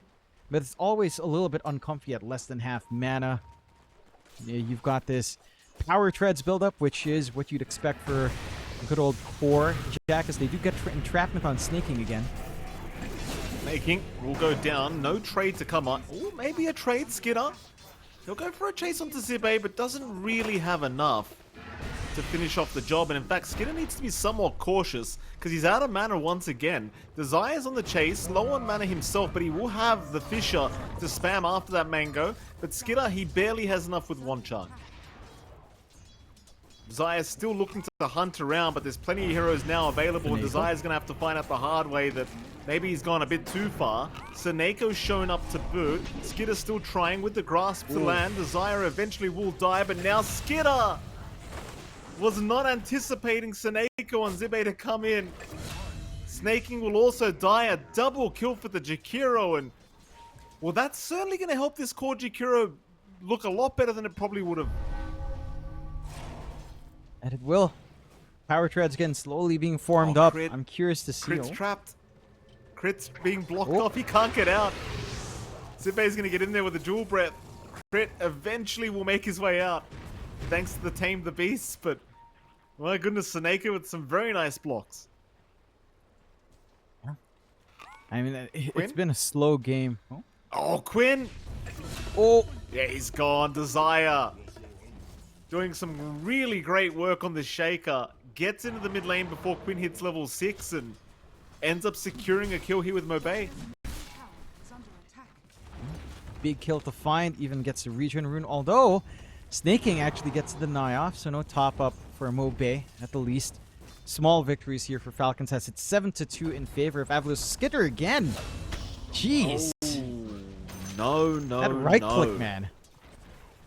[SPEAKER 1] but it's always a little bit uncomfy at less than half mana. Yeah, you've got this power treads build-up, which is what you'd expect for good old core Jack, as they do get entrapment on Snaking again.
[SPEAKER 2] Snaking will go down. No trade to come on. Oh, maybe a trade, Skitter. He'll go for a chase onto Zibe, but doesn't really have enough to finish off the job. And in fact, Skitter needs to be somewhat cautious because he's out of mana once again. Desire's on the chase, low on mana himself, but he will have the Fisher to spam after that Mango. But Skitter, he barely has enough with 1 charge. Desire's still looking to hunt around, but there's plenty of heroes now available, and Desire's going to have to find out the hard way that maybe he's gone a bit too far. Saneko's shown up to boot. Skitter's still trying with the grasp to land. Desire eventually will die, but now Skitter was not anticipating Saneko on Zibe to come in. Snaking will also die. A double kill for the Jakiro, and well, that's certainly going to help this core Jakiro look a lot better than it probably would have.
[SPEAKER 1] And it will. Power treads again slowly being formed up.
[SPEAKER 2] Crit.
[SPEAKER 1] I'm curious to see.
[SPEAKER 2] Crit's trapped. Crit's being blocked off. He can't get out. Zibe's going to get in there with a dual breath. Crit eventually will make his way out. Thanks to the Tame the Beast, but my goodness, Saneko with some very nice blocks.
[SPEAKER 1] Yeah. I mean, it's been a slow game.
[SPEAKER 2] Oh, Quinn!
[SPEAKER 1] Oh!
[SPEAKER 2] Yeah, he's gone. Desire doing some really great work on the Shaker. Gets into the mid lane before Quinn hits level 6 and ends up securing a kill here with Mobay.
[SPEAKER 1] Big kill to find, even gets a regen rune, although Snaking actually gets the deny off, so no top up for Mobay at the least. Small victories here for Falcons as it's 7-2 in favor of AVULUS. Skitter again! Jeez!
[SPEAKER 2] Oh, no,
[SPEAKER 1] That right click, man.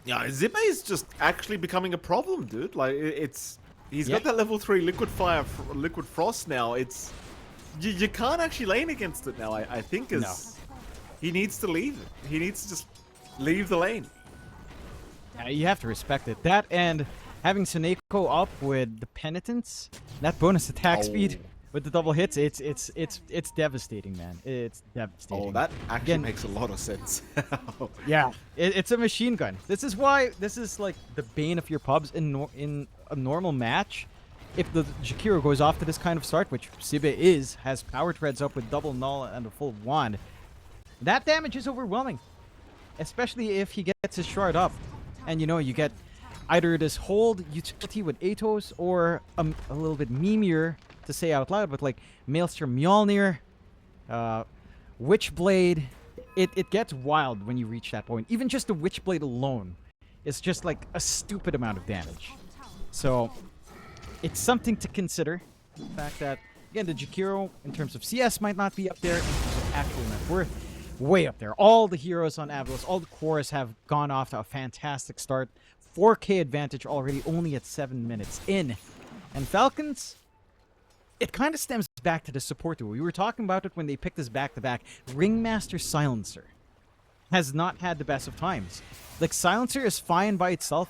[SPEAKER 2] Yeah, Zippe is just actually becoming a problem, dude. Like he's
[SPEAKER 1] Yeah.
[SPEAKER 2] got that level 3 liquid fire, liquid frost now. It's you can't actually lane against it now. I think
[SPEAKER 1] No.
[SPEAKER 2] he needs to leave it. He needs to just leave the lane.
[SPEAKER 1] You have to respect it. That and having Suneko up with the penitence, that bonus attack speed with the double hits, it's devastating, man. It's devastating.
[SPEAKER 2] Oh, that actually
[SPEAKER 1] Again,
[SPEAKER 2] makes a lot of sense.
[SPEAKER 1] yeah, it's a machine gun. This is why this is like the bane of your pubs in a normal match. If the Jakiro goes off to this kind of start, which Sibe has power treads up with double null and a full wand, that damage is overwhelming. Especially if he gets his shard up. And you get either this hold utility with Atos or a little bit memeier to say out loud, but like Maelstrom Mjolnir, Witchblade. It gets wild when you reach that point. Even just the Witchblade alone is just like a stupid amount of damage. So it's something to consider. The fact that, again, the Jakiro in terms of CS might not be up there, in terms of actual net worth, way up there. All the heroes on AVULUS, all the cores have gone off to a fantastic start. 4K advantage already, only at 7 minutes in. And Falcons, it kind of stems back to the support duo. We were talking about it when they picked us back-to-back. Ringmaster Silencer has not had the best of times. Like, Silencer is fine by itself.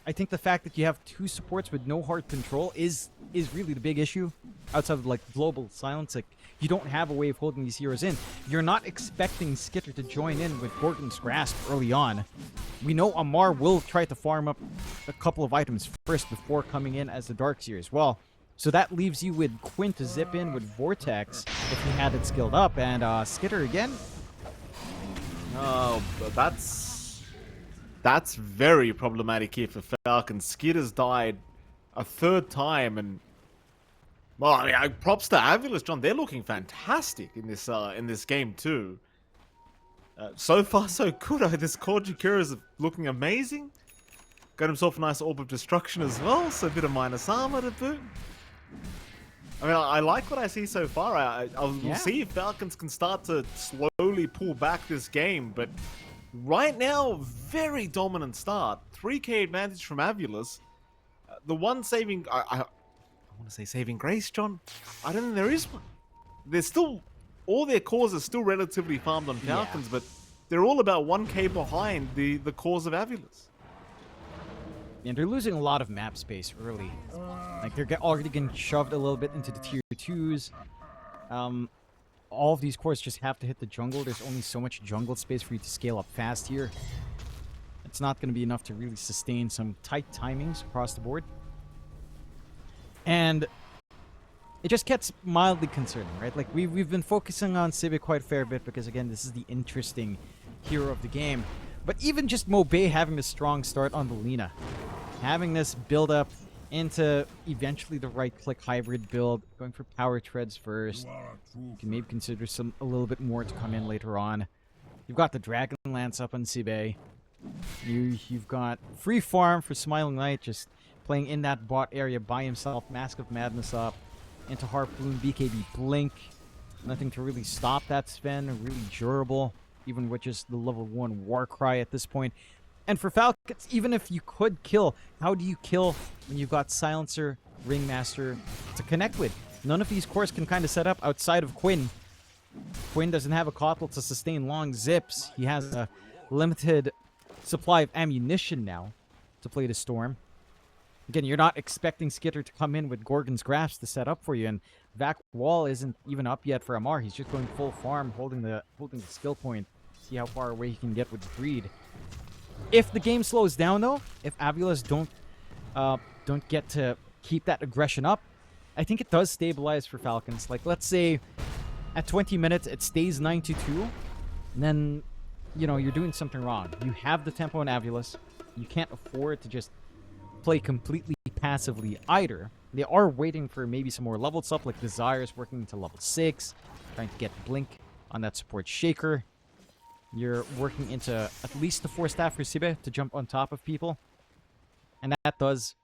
[SPEAKER 1] I think the fact that you have two supports with no hard control is really the big issue. Outside of, like, global silence, like, you don't have a way of holding these heroes in. You're not expecting Skitter to join in with Gorgon's Grasp early on. We know Amar will try to farm up a couple of items first before coming in as the Darkseer as well. So that leaves you with Quinn to zip in with Vortex if he had it skilled up. And Skitter again.
[SPEAKER 2] Oh, that's very problematic here for Falcon. Skitter's died a third time, and well, I mean, props to AVULUS, John. They're looking fantastic in this game too. So far, so good. This core Jakiro is looking amazing. Got himself a nice Orb of Destruction as well, so a bit of minus armor to boot. I mean, I like what I see so far. We'll see if Falcons can start to slowly pull back this game, but right now, very dominant start. 3K advantage from AVULUS. The one saving... I want to say saving grace, John. I don't think there is one. There's still... All their cores are still relatively farmed on Falcons, but they're all about 1K behind the cores of AVULUS.
[SPEAKER 1] And they're losing a lot of map space early. Like, they're already getting shoved a little bit into the tier 2s. All of these cores just have to hit the jungle. There's only so much jungle space for you to scale up fast here. It's not going to be enough to really sustain some tight timings across the board. And it just gets mildly concerning, right? Like, we've been focusing on Civic quite a fair bit because, again, this is the interesting hero of the game. But even just Mobe having a strong start on the Lina, having this build up into eventually the right-click hybrid build, going for power treads first. You can maybe consider a little bit more to come in later on. You've got the Dragon Lance up on Sibe. You've got free farm for Smiling Knight, just playing in that bot area by himself. Mask of Madness up into Harpoon, BKB Blink. Nothing to really stop that Sven. Really durable, even with just the level 1 Warcry at this point. And for Falcons, even if you could kill, how do you kill when you've got Silencer, Ringmaster to connect with? None of these cores can kind of set up outside of Quinn. Quinn doesn't have a Kotl to sustain long zips. He has a limited supply of ammunition now to play the Storm. Again, you're not expecting Skitter to come in with Gorgon's Grasp to set up for you, and Vac Wall isn't even up yet for Amar. He's just going full farm, holding the skill point. See how far away he can get with Greed. If the game slows down, though, if AVULUS don't get to keep that aggression up, I think it does stabilize for Falcons. Like, let's say at 20 minutes it stays 9-2, and then, you know, you're doing something wrong. You have the tempo in AVULUS. You can't afford to just play completely passively either. They are waiting for maybe some more levels up, like Desire's working to level 6, trying to get Blink on that support Shaker. You're working into at least the 4 staff for Sibe to jump on top of people. And that does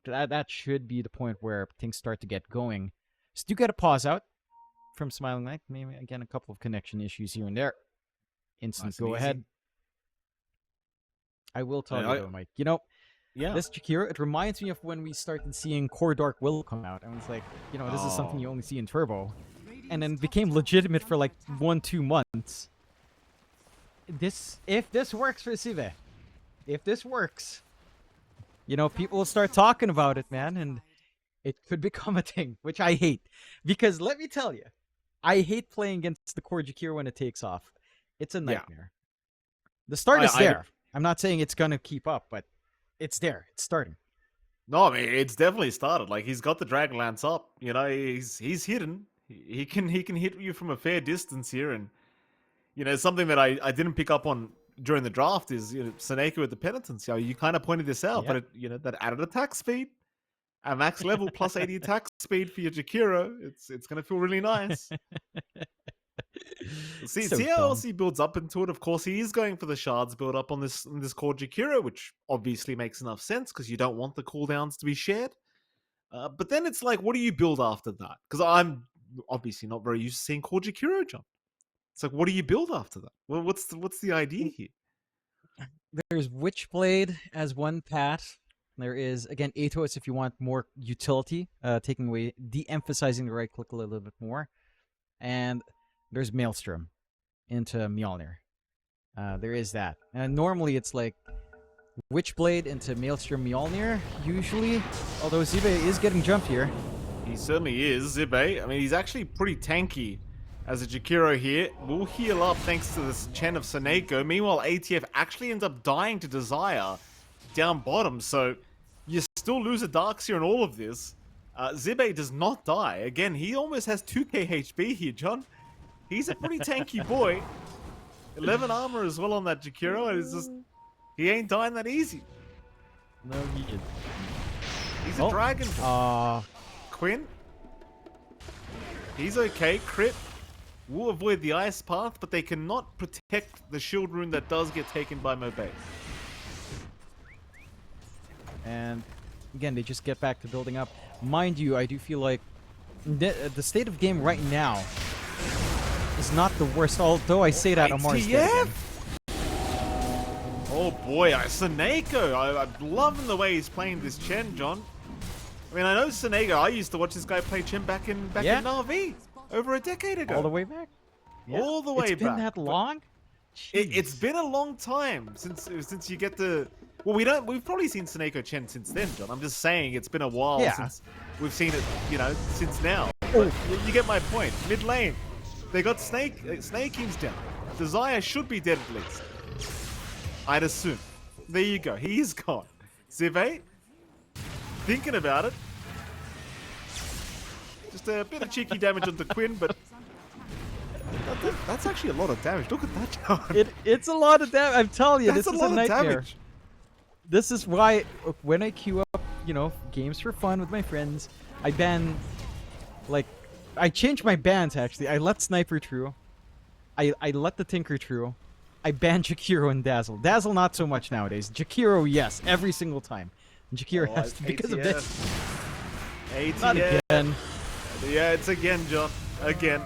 [SPEAKER 1] that should be the point where things start to get going. So do get a pause out from Smiling Knight. Maybe, again, a couple of connection issues here and there. Instant
[SPEAKER 2] Nice and
[SPEAKER 1] go ahead. I will tell
[SPEAKER 2] Yeah,
[SPEAKER 1] you though, Mike. You know,
[SPEAKER 2] Yeah.
[SPEAKER 1] this Jakiro, it reminds me of when we started seeing Core Dark Willow come out. And it's like, this is something you
[SPEAKER 2] Oh.
[SPEAKER 1] only see in Turbo. And then became legitimate for like 1-2 months. If this works for Sive, if this works, people will start talking about it, man, and it could become a thing, which I hate. Because let me tell you, I hate playing against the core Jakiro when it takes off. It's a nightmare. The start is there. I'm not saying it's gonna keep up, but it's there. It's starting.
[SPEAKER 2] No, I mean it's definitely started. Like he's got the Dragonlance up. He's hidden. He can hit you from a fair distance here, and something that I didn't pick up on during the draft is Seneko with the penitence. You kind of pointed this out, but that added attack speed, a max level plus 80 attack speed for your Jakiro. It's gonna feel really nice. See how else he builds up into it. Of course, he is going for the shards build up on this core Jakiro, which obviously makes enough sense because you don't want the cooldowns to be shared. But then it's like, what do you build after that? Because I'm obviously not very used to seeing core Jakiro jump. It's like, what do you build after that? Well, what's the idea here?
[SPEAKER 1] There's Witchblade as one path. There is, again, Atos if you want more utility, taking away, de-emphasizing the right click a little bit more. And there's Maelstrom into Mjolnir. There is that. And normally it's like Witchblade into Maelstrom Mjolnir, usually. Although Zibe is getting jumped here.
[SPEAKER 2] He certainly is, Zibe. I mean, he's actually pretty tanky as a Jakiro here. Will heal up thanks to this Chen of Seneko. Meanwhile, ATF actually ends up dying to Desire down bottom. So you still lose a Darkseer in all of this. Zibe does not die. Again, he almost has 2k HP here, John. He's a pretty tanky boy. 11 armor as well on that Jakiro, and it's just, he ain't dying that easy.
[SPEAKER 1] No, he isn't.
[SPEAKER 2] He's a dragon. Quinn. He's okay. Crit will avoid the ice path, but they cannot protect the shield rune that does get taken by Mobe.
[SPEAKER 1] And again, they just get back to building up. Mind you, I do feel like the state of game right now is not the worst, although I say that Amar's dead again.
[SPEAKER 2] Oh boy, Seneko. I'm loving the way he's playing this Chen, John. I mean, I know Seneko. I used to watch this guy play Chen back in Na'Vi over a decade ago.
[SPEAKER 1] All the way back? Yeah.
[SPEAKER 2] All the way back.
[SPEAKER 1] It's been that long?
[SPEAKER 2] It's been a long time since you get the... Well, we've probably seen Seneko Chen since then, John. I'm just saying it's been a while since we've seen it, since now. But you get my point. Mid lane, they got Snaking's down. Desire should be dead at least. I'd assume. There you go. He is gone. Zive, thinking about it. Just a bit of cheeky damage onto Quinn, but that's actually a lot of damage. Look at that, John.
[SPEAKER 1] It's a lot of damage. I'm telling you, this is a nightmare.
[SPEAKER 2] Damage.
[SPEAKER 1] This is why when I queue up, games for fun with my friends, I ban, I change my bans actually. I let Sniper true. I let the Tinker true. I ban Jakiro and Dazzle. Dazzle not so much nowadays. Jakiro, yes, every single time. Jakiro has to because of this.
[SPEAKER 2] ATF.
[SPEAKER 1] Not again.
[SPEAKER 2] Yeah, it's again, John. Again.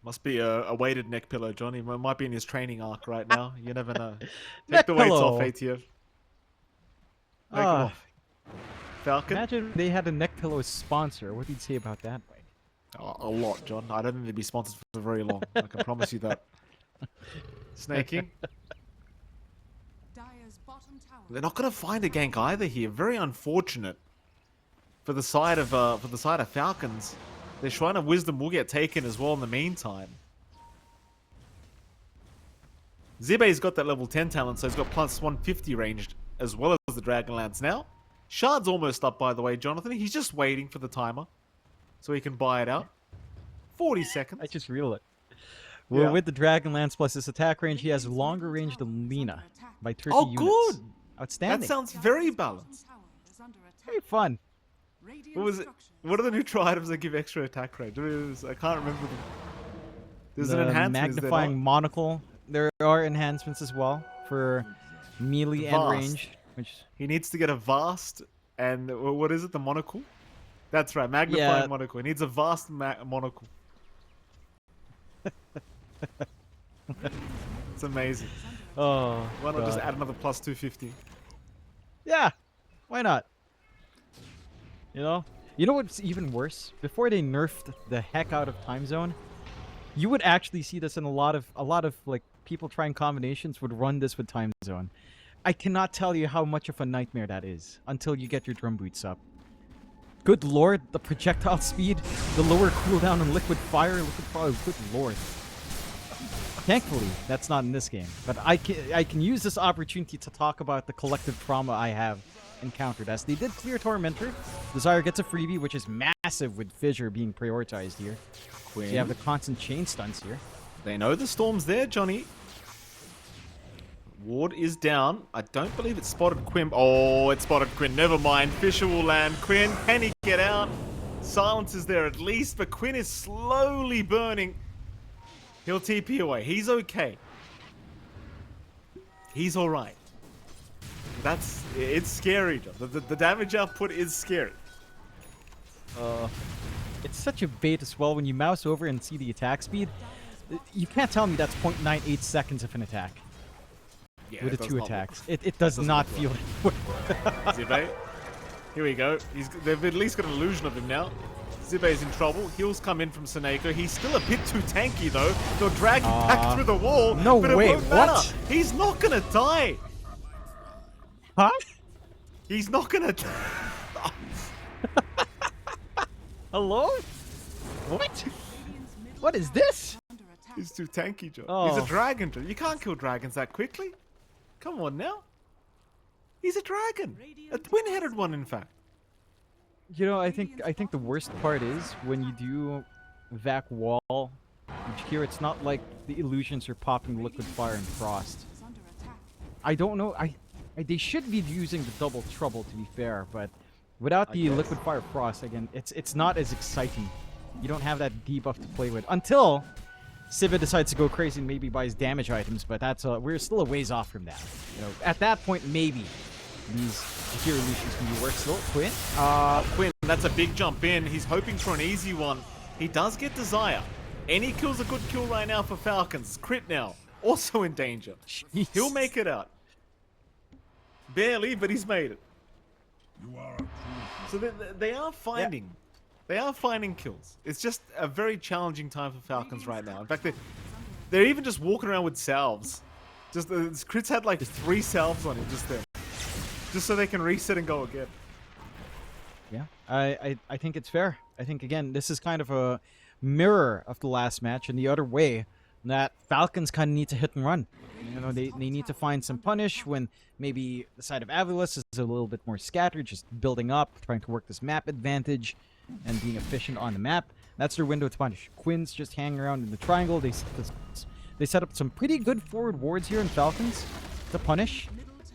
[SPEAKER 2] Must be a weighted neck pillow, John. He might be in his training arc right now. You never know. Take the weights off, ATF. Take them off. Falcon?
[SPEAKER 1] Imagine they had a neck pillow sponsor. What do you say about that, Mike?
[SPEAKER 2] A lot, John. I don't think they'd be sponsored for very long. I can promise you that. Snaking. They're not going to find a gank either here. Very unfortunate for the side of Falcons. Their Shrine of Wisdom will get taken as well in the meantime. Zibe's got that level 10 talent, so he's got plus 150 ranged as well as the Dragonlance now. Shard's almost up, by the way, Jonathan. He's just waiting for the timer so he can buy it out. 40 seconds.
[SPEAKER 1] I just reel it. Well, with the Dragonlance plus his attack range, he has longer range than Lina by 30 units.
[SPEAKER 2] Oh, good!
[SPEAKER 1] Outstanding.
[SPEAKER 2] That sounds very balanced.
[SPEAKER 1] Very fun.
[SPEAKER 2] What was it? What are the new items that give extra attack range? I can't remember them. There's an enhancement.
[SPEAKER 1] Magnifying monocle. There are enhancements as well for melee and range. Which
[SPEAKER 2] he needs to get a vast and what is it? The monocle. That's right, magnifying monocle. He needs a vast monocle. amazing.
[SPEAKER 1] Oh,
[SPEAKER 2] Why not just
[SPEAKER 1] God.
[SPEAKER 2] add another plus 250?
[SPEAKER 1] Yeah, why not? You know? You know what's even worse? Before they nerfed the heck out of time zone, you would actually see this in a lot of like people trying combinations would run this with time zone. I cannot tell you how much of a nightmare that is until you get your drum boots up. Good lord, the projectile speed, the lower cooldown on liquid fire, good lord. Thankfully, that's not in this game, but I can use this opportunity to talk about the collective trauma I have encountered as they did clear Tormentor. Desire gets a freebie, which is massive with Fissure being prioritized here.
[SPEAKER 2] Quinn.
[SPEAKER 1] So you have the constant chain stunts here.
[SPEAKER 2] They know the storm's there, Johnny. Ward is down. I don't believe it spotted Quinn. Oh, it spotted Quinn. Never mind. Fissure will land. Quinn, can he get out? Silence is there at least, but Quinn is slowly burning. He'll TP away. He's okay. He's alright. It's scary, John. The damage output is scary.
[SPEAKER 1] It's such a bait as well when you mouse over and see the attack speed. You can't tell me that's 0.98 seconds of an attack.
[SPEAKER 2] Yeah,
[SPEAKER 1] with the
[SPEAKER 2] does
[SPEAKER 1] two
[SPEAKER 2] not
[SPEAKER 1] attacks. It does not feel it.
[SPEAKER 2] Zibe. Here we go. They've at least got an illusion of him now. Zibe's in trouble. Heals come in from Seneko. He's still a bit too tanky though. They'll drag him back through the wall.
[SPEAKER 1] No
[SPEAKER 2] but
[SPEAKER 1] way,
[SPEAKER 2] it won't matter.
[SPEAKER 1] what?
[SPEAKER 2] He's not gonna die.
[SPEAKER 1] Huh?
[SPEAKER 2] He's not gonna die.
[SPEAKER 1] Hello? What? What is this?
[SPEAKER 2] He's too tanky, John.
[SPEAKER 1] Oh.
[SPEAKER 2] He's a dragon, John. You can't kill dragons that quickly. Come on now. He's a dragon. A twin-headed one, in fact.
[SPEAKER 1] You know, I think the worst part is when you do Vac Wall. Here, it's not like the illusions are popping liquid fire and frost. I don't know. They should be using the double trouble to be fair, but without the liquid fire frost, again, it's not as exciting. You don't have that debuff to play with until Siva decides to go crazy and maybe buys damage items, but that's we're still a ways off from that. You know, at that point, maybe these hero illusions can be worked. Still, Quinn?
[SPEAKER 2] Quinn, that's a big jump in. He's hoping for an easy one. He does get Desire. Any kill's a good kill right now for Falcons. Crit now. Also in danger.
[SPEAKER 1] Jeez.
[SPEAKER 2] He'll make it out. Barely, but he's made it. So they are finding... Yeah. They are finding kills. It's just a very challenging time for Falcons right now. In fact, they're even just walking around with salves. Just Crit's had like 3 salves on him just there. Just so they can reset and go again.
[SPEAKER 1] Yeah, I think it's fair. I think, again, this is kind of a mirror of the last match in the other way, that Falcons kind of need to hit and run. You know, they need to find some punish when maybe the side of AVULUS is a little bit more scattered, just building up, trying to work this map advantage and being efficient on the map. That's their window to punish. Quinn's just hanging around in the triangle. They set up some pretty good forward wards here in Falcons to punish.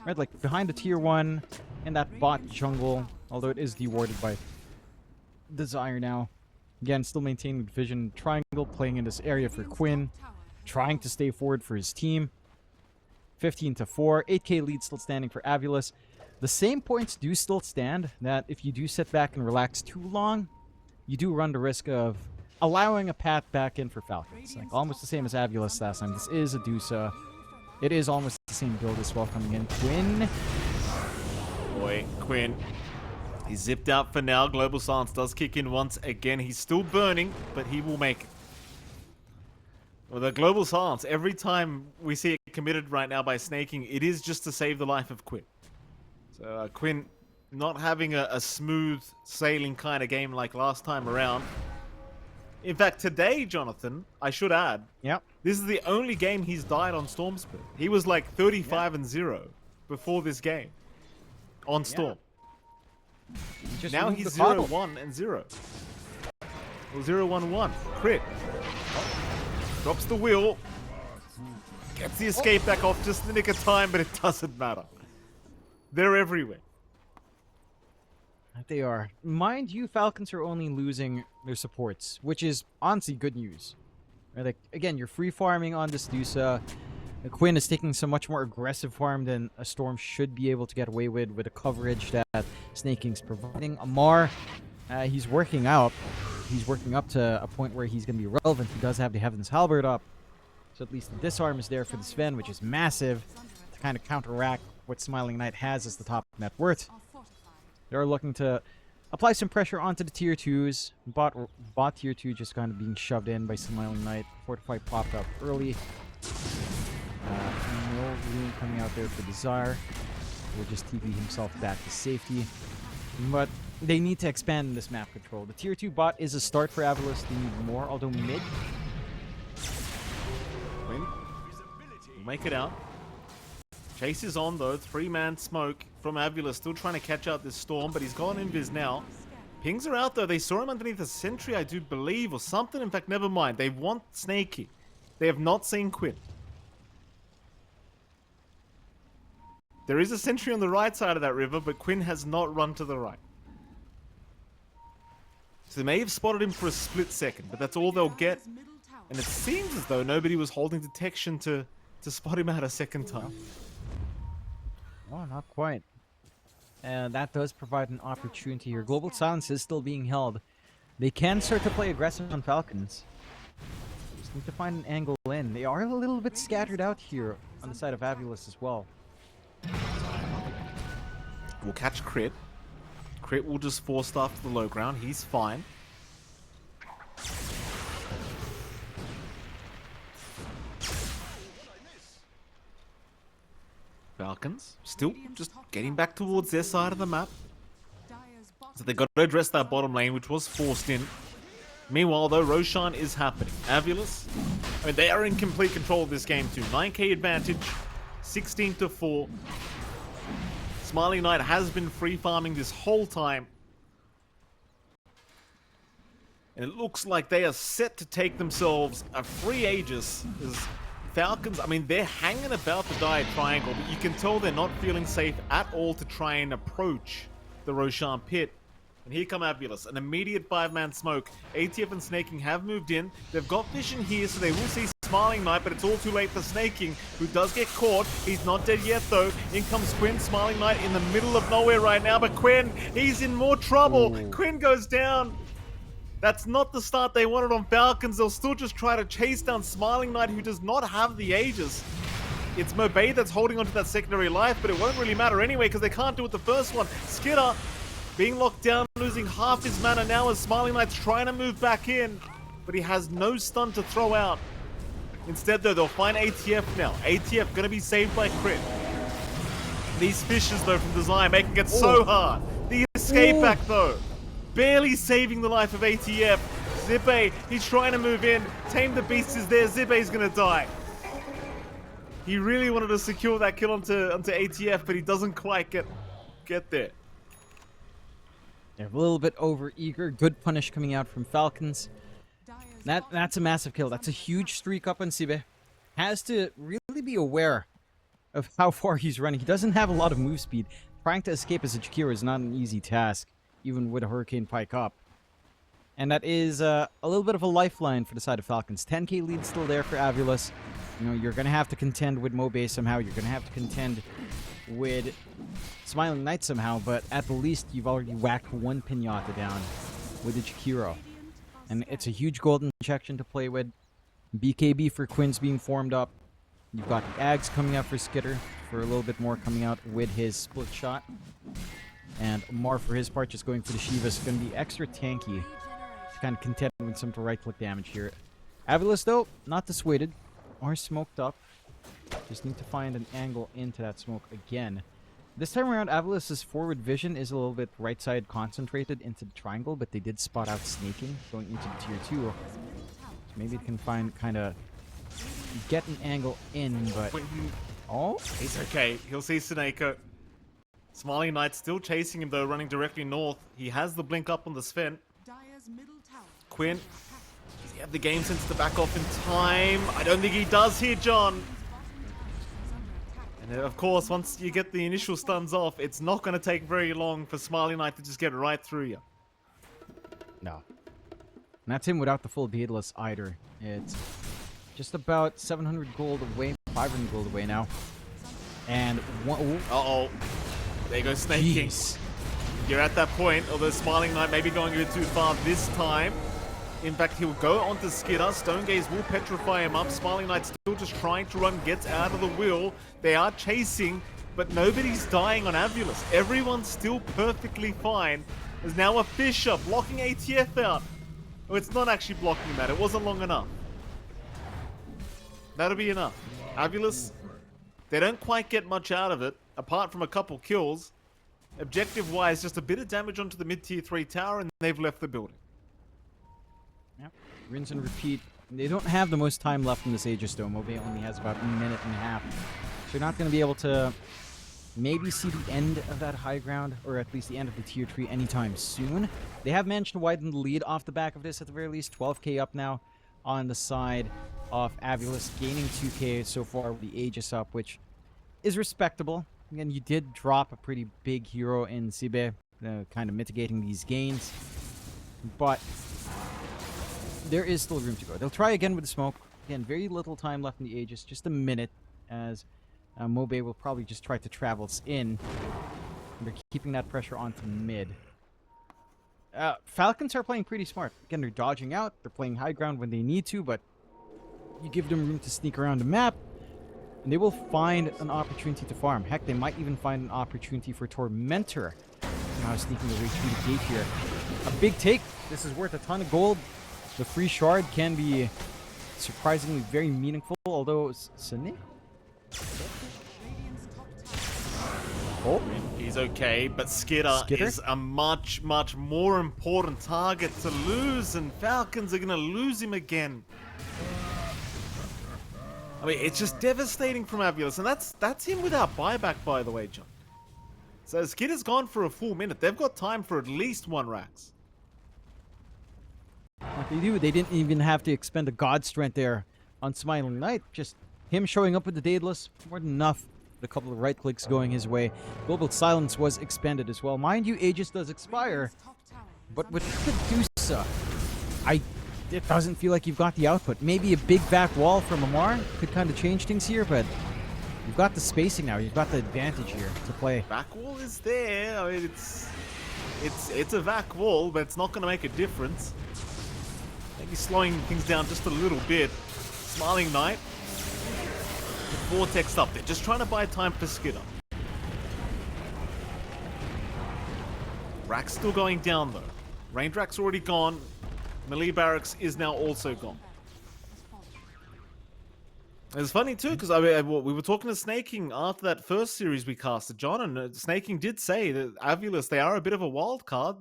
[SPEAKER 1] Right, like behind the tier 1 and that bot jungle, although it is dewarded by Desire now. Again, still maintaining vision triangle, playing in this area for Quinn, trying to stay forward for his team. 15-4, 8k lead still standing for AVULUS. The same points do still stand, that if you do sit back and relax too long, you do run the risk of allowing a path back in for Falcons. Like almost the same as AVULUS last time. This is a Dusa. It is almost the same build as well coming in. Quinn.
[SPEAKER 2] Boy, Quinn. He's zipped out for now. Global Silence does kick in once again. He's still burning, but he will make it. Well, the Global Silence, every time we see it committed right now by snaking, it is just to save the life of Quinn. So Quinn not having a smooth sailing kind of game like last time around. In fact, today, Jonathan, I should add,
[SPEAKER 1] Yep.
[SPEAKER 2] this is the only game he's died on Storm Spirit. He was like 35-0 before this game on Storm. Now he's 0-1-0. Or 0-1-1. Crit. Drops the wheel. Gets the escape back off just in the nick of time, but it doesn't matter. They're everywhere.
[SPEAKER 1] They are. Mind you, Falcons are only losing their supports, which is honestly good news. Right? Like, again, you're free farming on this Dusa. Quinn is taking some much more aggressive farm than a Storm should be able to get away with the coverage that Snaking's providing. Amar, he's working out. He's working up to a point where he's going to be relevant. He does have the Heaven's Halberd up. So at least the disarm is there for the Sven, which is massive to kind of counteract what Smiling Knight has as the top net worth. They're looking to apply some pressure onto the tier 2s. Bot tier 2 just kind of being shoved in by Smiling Knight. Fortify popped up early. No room coming out there for Desire. Will just TV himself back to safety. But they need to expand this map control. The tier 2 bot is a start for AVULUS. They need more, although mid.
[SPEAKER 2] Quinn will make it out. Chase is on though. 3-man smoke from AVULUS, still trying to catch out this storm, but he's gone invis now. Pings are out though. They saw him underneath a sentry, I do believe, or something. In fact, never mind. They want Snaky. They have not seen Quinn. There is a sentry on the right side of that river, but Quinn has not run to the right. So they may have spotted him for a split second, but that's all they'll get. And it seems as though nobody was holding detection to spot him out a second time.
[SPEAKER 1] Oh, not quite. And that does provide an opportunity here. Global Silence is still being held. They can start to play aggressive on Falcons. Just need to find an angle in. They are a little bit scattered out here on the side of AVULUS as well.
[SPEAKER 2] We'll catch Crit. Crit will just force stuff to the low ground. He's fine. Falcons still just getting back towards their side of the map. So they got to address that bottom lane, which was forced in. Meanwhile, though, Roshan is happening. AVULUS, I mean, they are in complete control of this game too. 9k advantage, 16-4. Smiling Knight has been free farming this whole time. And it looks like they are set to take themselves a free Aegis. As Falcons, I mean, they're hanging about the Dire Triangle, but you can tell they're not feeling safe at all to try and approach the Roshan pit. And here come AVULUS, an immediate 5-man smoke. ATF and Snaking have moved in. They've got vision here, so they will see Smiling Knight, but it's all too late for Snaking, who does get caught. He's not dead yet, though. In comes Quinn. Smiling Knight in the middle of nowhere right now, but Quinn, he's in more trouble. Ooh. Quinn goes down. That's not the start they wanted on Falcons. They'll still just try to chase down Smiling Knight, who does not have the Aegis. It's Mobay that's holding onto that secondary life, but it won't really matter anyway, because they can't do it the first one. Skitter being locked down, losing half his mana now as Smiling Knight's trying to move back in, but he has no stun to throw out. Instead, though, they'll find ATF now. ATF going to be saved by Crit. These fishes, though, from Design making it so hard. The escape back, though, barely saving the life of ATF. Zippe, he's trying to move in. Tame the Beast is there. Zippe's going to die. He really wanted to secure that kill onto ATF, but he doesn't quite get there.
[SPEAKER 1] They're a little bit over-eager. Good punish coming out from Falcons. That's a massive kill. That's a huge streak up on Sibe. Has to really be aware of how far he's running. He doesn't have a lot of move speed. Trying to escape as a Jakiro is not an easy task, even with a Hurricane Pike up. And that is a little bit of a lifeline for the side of Falcons. 10k lead still there for AVULUS. You know, you're going to have to contend with Mobay somehow. You're going to have to contend with Smiling Knight somehow, but at the least you've already whacked one Pinata down with the Jakiro. And it's a huge golden injection to play with. BKB for Quinn's being formed up. You've got the Ags coming out for Skitter for a little bit more coming out with his split shot. And Mar for his part just going for the Shiva is going to be extra tanky to kind of contend with some right click damage here. AVULUS though, not dissuaded. Are smoked up. Just need to find an angle into that smoke again. This time around, AVULUS' forward vision is a little bit right side concentrated into the triangle, but they did spot out Snaking going into the tier 2. So maybe they can find kind of get an angle in, but oh,
[SPEAKER 2] he's okay. He'll see Snako. Smiling Knight still chasing him though, running directly north. He has the blink up on the Sven. Quinn, does he have the game sense to back off in time? I don't think he does here, John. And of course, once you get the initial stuns off, it's not going to take very long for Smiling Knight to just get right through you.
[SPEAKER 1] No. And that's him without the full Daedalus either. It's just about 700 gold away, 500 gold away now. And one...
[SPEAKER 2] Uh-oh. There goes Snaking. You're at that point, although Smiling Knight may be going a bit too far this time. In fact, he'll go onto Skidder. Stonegaze will petrify him up. Smiling Knight still just trying to run, gets out of the wheel. They are chasing, but nobody's dying on AVULUS. Everyone's still perfectly fine. There's now a Fisher blocking ATF out. Oh, it's not actually blocking that. It wasn't long enough. That'll be enough. AVULUS, they don't quite get much out of it, apart from a couple kills. Objective-wise, just a bit of damage onto the mid-tier 3 tower, and they've left the building.
[SPEAKER 1] Yep. Rinse and repeat. They don't have the most time left in this Aegis Dome. Obe only has about a minute and a half. So you're not going to be able to maybe see the end of that high ground, or at least the end of the tier 3 anytime soon. They have managed to widen the lead off the back of this at the very least. 12k up now on the side of AVULUS, gaining 2k so far with the Aegis up, which is respectable. Again, you did drop a pretty big hero in Sibe, kind of mitigating these gains. But there is still room to go. They'll try again with the smoke. Again, very little time left in the Aegis, just a minute, as Mobe will probably just try to travel in. They're keeping that pressure onto mid. Falcons are playing pretty smart. Again, they're dodging out. They're playing high ground when they need to, but you give them room to sneak around the map, and they will find an opportunity to farm. Heck, they might even find an opportunity for Tormentor. Now sneaking away through the gate here. A big take. This is worth a ton of gold. The free shard can be surprisingly very meaningful, although Sane? Oh,
[SPEAKER 2] he's okay, but Skidder is a much, much more important target to lose, and Falcons are going to lose him again. I mean, it's just devastating from AVULUS, and that's him without buyback, by the way, John. So Skidder's gone for a full minute. They've got time for at least 1 Rax.
[SPEAKER 1] What they do, they didn't even have to expend a God Strength there on Smiling Knight. Just him showing up with the Daedalus, more than enough. A couple of right clicks going his way. Global Silence was expended as well. Mind you, Aegis does expire, but with Medusa, it doesn't feel like you've got the output. Maybe a big back wall from Amar could kind of change things here, but you've got the spacing now. You've got the advantage here to play.
[SPEAKER 2] Back wall is there. I mean, it's a vac wall, but it's not going to make a difference. Maybe slowing things down just a little bit. Smiling Knight. Vortex up there, just trying to buy time for Skidder. Rack's still going down though. Range Rack's already gone. Melee Barracks is now also gone. It's funny too, because we were talking to Snaking after that first series we casted, John, and Snaking did say that AVULUS, they are a bit of a wild card.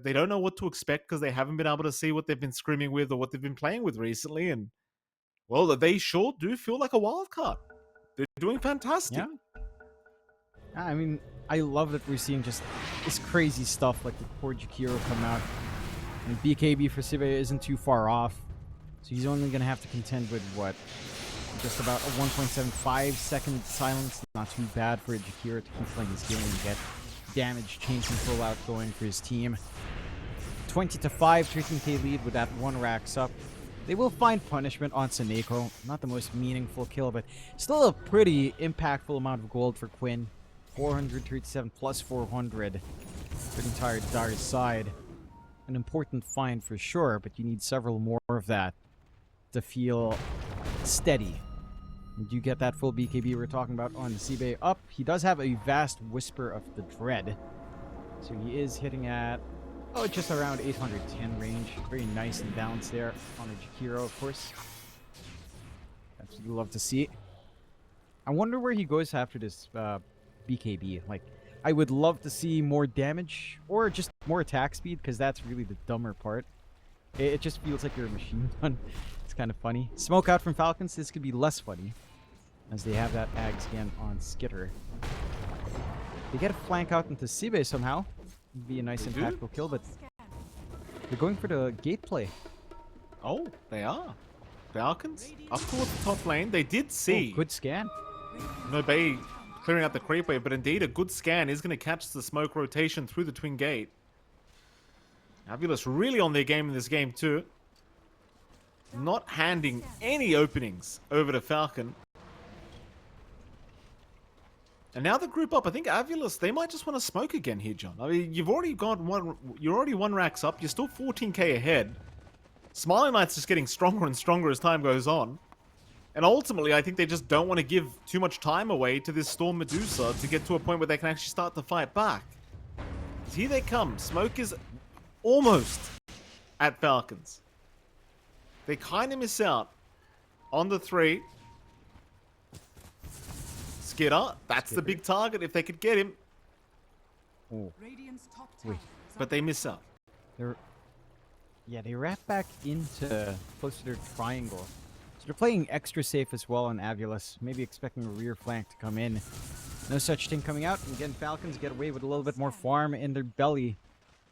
[SPEAKER 2] They don't know what to expect because they haven't been able to see what they've been scrimming with or what they've been playing with recently, and well, they sure do feel like a wild card. They're doing fantastic.
[SPEAKER 1] Yeah. I mean, I love that we're seeing just this crazy stuff like the poor Jakiro come out. And BKB for Sibe isn't too far off. So he's only going to have to contend with, what, just about a 1.75 second silence. Not too bad for Jakiro to keep playing his game and get damage, chain control out going for his team. 20-5, 13k lead with that 1 Rax up. They will find punishment on Saneko. Not the most meaningful kill, but still a pretty impactful amount of gold for Quinn. 437 plus 400 for the entire Dar's side. An important find for sure, but you need several more of that to feel steady. You do get that full BKB we're talking about on the Sibe up. He does have a vast Whisper of the Dread. So he is hitting at just around 810 range. Very nice and balanced there on a Jakiro, of course. That's what you love to see. I wonder where he goes after this BKB. Like, I would love to see more damage or just more attack speed, because that's really the dumber part. It just feels like you're a machine gun. It's kind of funny. Smoke out from Falcons. This could be less funny, as they have that Ags again on Skitter. They get a flank out into Sibe somehow. Would be a nice impactful kill, but they're going for the gate play.
[SPEAKER 2] Oh, they are. Falcons up towards the top lane. They did see.
[SPEAKER 1] Oh, good scan.
[SPEAKER 2] No Bay clearing out the creep wave, but indeed a good scan is going to catch the smoke rotation through the twin gate. AVULUS really on their game in this game too. Not handing any openings over to Falcon. And now the group up, I think AVULUS, they might just want to smoke again here, John. I mean, you've already got one, you're already 1 Rax up, you're still 14k ahead. Smiling Knight's just getting stronger and stronger as time goes on. And ultimately, I think they just don't want to give too much time away to this Storm Medusa to get to a point where they can actually start to fight back. Here they come. Smoke is almost at Falcons. They kind of miss out on the 3. Skidder, that's the big target if they could get him.
[SPEAKER 1] Oh.
[SPEAKER 3] Wait.
[SPEAKER 2] But they miss out.
[SPEAKER 1] They wrap back into close to their triangle. So they're playing extra safe as well on AVULUS. Maybe expecting a rear flank to come in. No such thing coming out. And again, Falcons get away with a little bit more farm in their belly.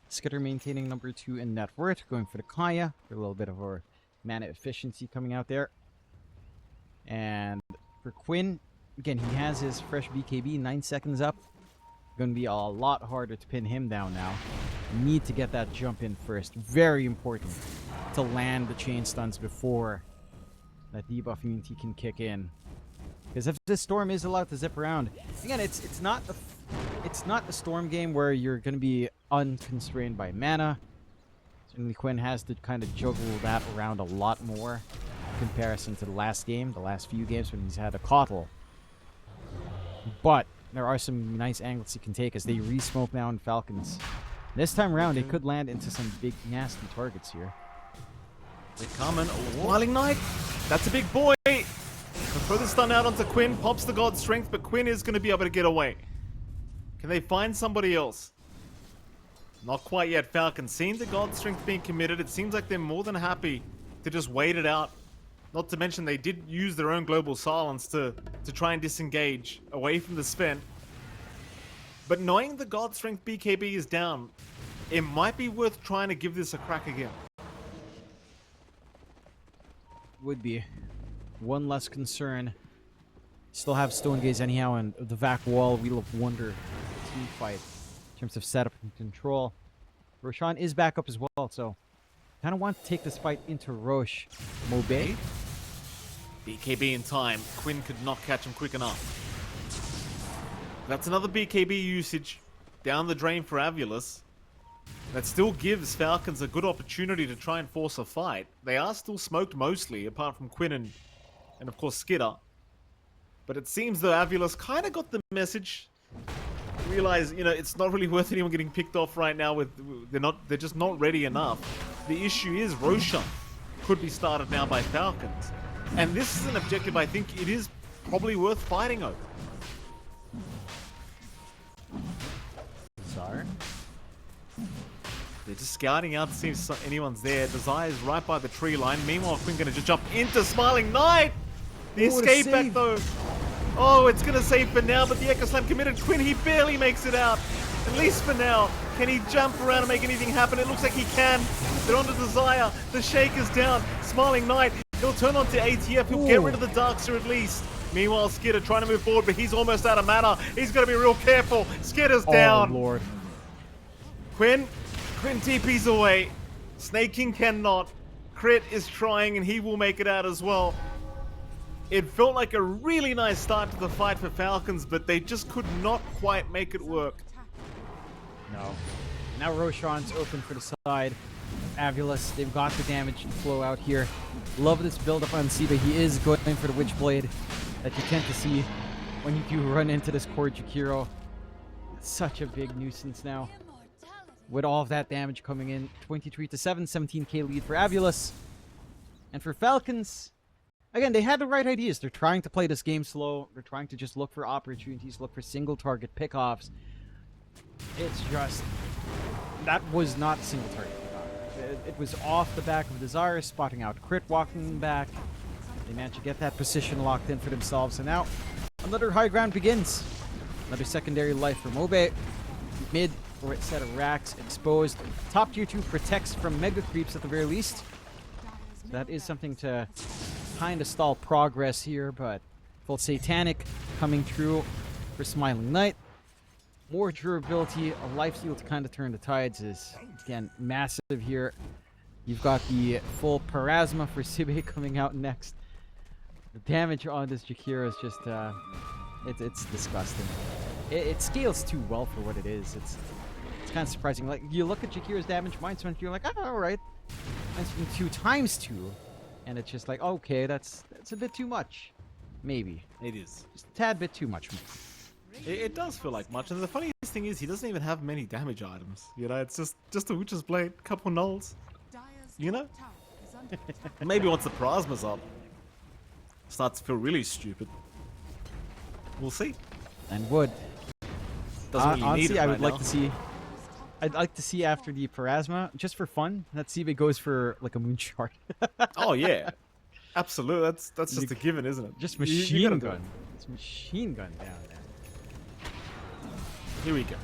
[SPEAKER 1] Skidder maintaining number 2 in net worth. Going for the Kaya. For a little bit of our mana efficiency coming out there. And for Quinn, again, he has his fresh BKB. 9 seconds up. Going to be a lot harder to pin him down now. Need to get that jump in first. Very important to land the chain stuns before that debuff immunity can kick in. Because if this Storm is allowed to zip around, again, it's not the Storm game where you're going to be unconstrained by mana. Certainly Quinn has to kind of juggle that around a lot more in comparison to the last game, the last few games when he's had a Kotl. But there are some nice angles he can take as they re-smoke now in Falcons. This time around, they could land into some big, nasty targets here.
[SPEAKER 2] They're coming. Smiling Knight. That's a big boy. Throw the stun out onto Quinn. Pops the God Strength, but Quinn is going to be able to get away. Can they find somebody else? Not quite yet. Falcon. Seeing the God Strength being committed, it seems like they're more than happy to just wait it out. Not to mention they did use their own Global Silence to try and disengage away from the Sven. But knowing the God Strength BKB is down, it might be worth trying to give this a crack again.
[SPEAKER 1] Would be. One less concern. Still have Stone Gaze anyhow, and the Vac Wall, Wheel of Wonder team fight in terms of setup and control. Roshan is back up as well, so kind of want to take this fight into Roche. Mobe.
[SPEAKER 2] BKB in time. Quinn could not catch him quick enough. That's another BKB usage down the drain for AVULUS. That still gives Falcons a good opportunity to try and force a fight. They are still smoked mostly, apart from Quinn and of course Skidder. But it seems though AVULUS kind of got the message. Realize, you know, it's not really worth anyone getting picked off right now. They're just not ready enough. The issue is Roshan could be started now by Falcons. And this is an objective I think it is probably worth fighting over.
[SPEAKER 1] Sorry.
[SPEAKER 2] They're just scouting out to see if anyone's there. Desire's right by the tree line. Meanwhile, Quinn gonna just jump into Smiling Knight! The escape back though. Oh, it's gonna save for now, but the Echo Slam committed. Quinn, he barely makes it out. At least for now. Can he jump around and make anything happen? It looks like he can. They're onto Desire. The Shaker's down. Smiling Knight. He'll turn onto ATF. He'll get rid of the Darkster at least. Meanwhile, Skidder trying to move forward, but he's almost out of mana. He's got to be real careful. Skidder's down.
[SPEAKER 1] Oh, Lord.
[SPEAKER 2] Quinn TP's away. Snake King cannot. Crit is trying, and he will make it out as well. It felt like a really nice start to the fight for Falcons, but they just could not quite make it work.
[SPEAKER 1] No. Now Roshan's open for the side. AVULUS, they've got the damage to flow out here. Love this build-up on Siba. He is going for the Witchblade that you tend to see when you do run into this core Jakiro. Such a big nuisance now. With all of that damage coming in. 23-7, 17k lead for AVULUS. And for Falcons, again, they had the right ideas. They're trying to play this game slow. They're trying to just look for opportunities, look for single target pickoffs. It's just, that was not a single target pickoff. It was off the back of Desire, spotting out Crit, walking them back. They managed to get that position locked in for themselves. And now, another high ground begins. Another secondary life for Mobe. Mid set of racks exposed. Top tier 2 protects from mega creeps at the very least. So that is something to kind of stall progress here, but full Satanic coming through for Smiling Knight. More durability, a life steal to kind of turn the tides is, again, massive here. You've got the full Parasma for Sibe coming out next. The damage on this Jakiro is just, it's disgusting. It scales too well for what it is. It's kind of surprising. Like, you look at Jakiro's damage, Mindspent, you're like, oh, alright. entering 2 times 2, and it's just like, okay, that's a bit too much. Maybe.
[SPEAKER 2] It is.
[SPEAKER 1] Just a tad bit too much.
[SPEAKER 2] It does feel like much, and the funniest thing is he doesn't even have many damage items. You know, it's just a Witch's Blade, couple nulls. You know? Maybe once the Plasma's up, starts to feel really stupid. We'll see.
[SPEAKER 1] And would.
[SPEAKER 2] Doesn't really
[SPEAKER 1] honestly,
[SPEAKER 2] need it
[SPEAKER 1] I
[SPEAKER 2] right
[SPEAKER 1] would like
[SPEAKER 2] now.
[SPEAKER 1] to see. I'd like to see after the Plasma, just for fun, that see if it goes for like a moon shard.
[SPEAKER 2] Oh yeah, absolutely. That's just a given, isn't it?
[SPEAKER 1] Just
[SPEAKER 2] You
[SPEAKER 1] machine
[SPEAKER 2] gotta do
[SPEAKER 1] gun.
[SPEAKER 2] it.
[SPEAKER 1] It's machine gun down there.
[SPEAKER 2] Here we go.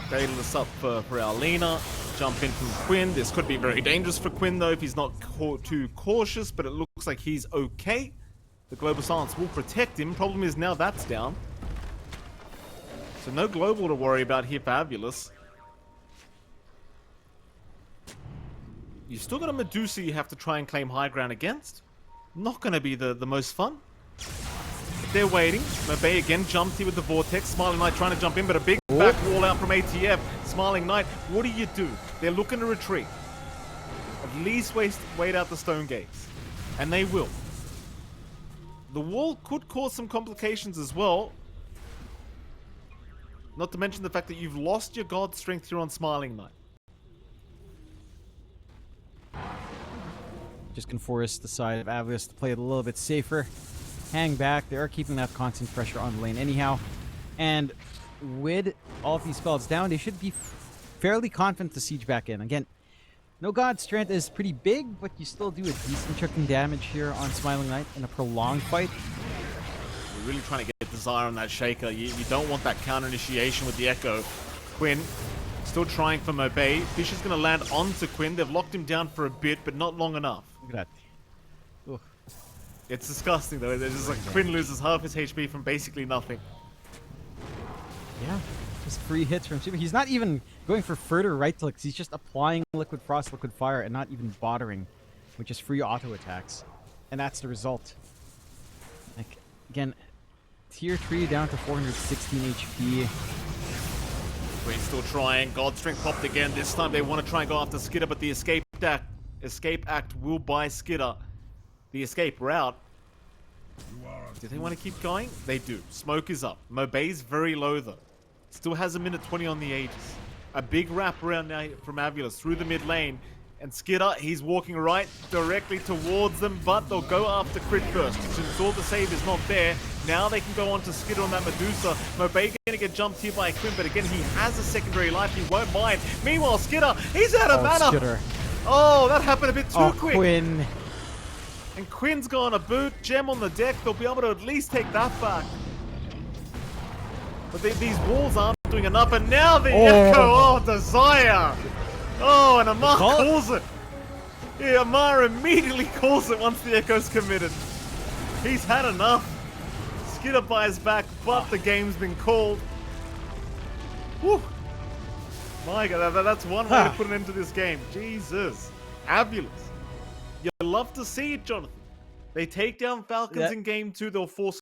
[SPEAKER 2] Baiting this up for our Lena. Jump in from Quinn. This could be very dangerous for Quinn though if he's not too cautious, but it looks like he's okay. The Global Silence will protect him. Problem is now that's down. So no Global to worry about here for AVULUS. You still got a Medusa you have to try and claim high ground against. Not going to be the most fun. They're waiting. Mobay again jumped here with the Vortex. Smiling Knight trying to jump in, but a big back wall out from ATF. Smiling Knight, what do? They're looking to retreat. At least wait out the stone gates. And they will. The wall could cause some complications as well. Not to mention the fact that you've lost your God Strength here on Smiling Knight.
[SPEAKER 1] Just can force the side of AVULUS to play it a little bit safer. Hang back. They are keeping that constant pressure on the lane anyhow. And with all of these spells down, they should be fairly confident to siege back in. Again, no God Strength is pretty big, but you still do a decent chunk of damage here on Smiling Knight in a prolonged fight.
[SPEAKER 2] You're really trying to get Desire on that Shaker. You don't want that counter initiation with the Echo. Quinn still trying for Mobay. Fish is going to land onto Quinn. They've locked him down for a bit, but not long enough.
[SPEAKER 1] Look at that. Ugh.
[SPEAKER 2] It's disgusting though. It's just like Quinn loses half his HP from basically nothing.
[SPEAKER 1] Yeah, just free hits from Super. He's not even going for further right clicks. He's just applying Liquid Frost, Liquid Fire, and not even bothering, with just free auto attacks. And that's the result. Like, again, tier 3 down to 416 HP.
[SPEAKER 2] Quinn still trying. God Strength popped again. This time they want to try and go after Skidder, but the Escape Act will buy Skidder the escape route. Do they want to keep going? They do. Smoke is up. Mobay's very low though. Still has a minute 20 on the Aegis. A big wrap around now from AVULUS through the mid lane. And Skidder, he's walking right directly towards them, but they'll go after Crit first. Since all the save is not there, now they can go on to Skidder on that Medusa. Mobay gonna get jumped here by Quinn, but again, he has a secondary life, he won't mind. Meanwhile, Skidder, he's out of mana!
[SPEAKER 1] Skidder.
[SPEAKER 2] Oh, that happened a bit too quick!
[SPEAKER 1] Quinn.
[SPEAKER 2] And Quinn's gone a boot, Gem on the deck, they'll be able to at least take that back. But these walls aren't doing enough, and now the Echo, oh, Desire! Oh, and Amar calls it. Yeah, Amar immediately calls it once the Echo's committed. He's had enough. Skidder buys back, but the game's been called. Whew. My God, that's one way to put an end to this game. Jesus. AVULUS. You love to see it, Jonathan. They take down Falcons in game 2, they'll force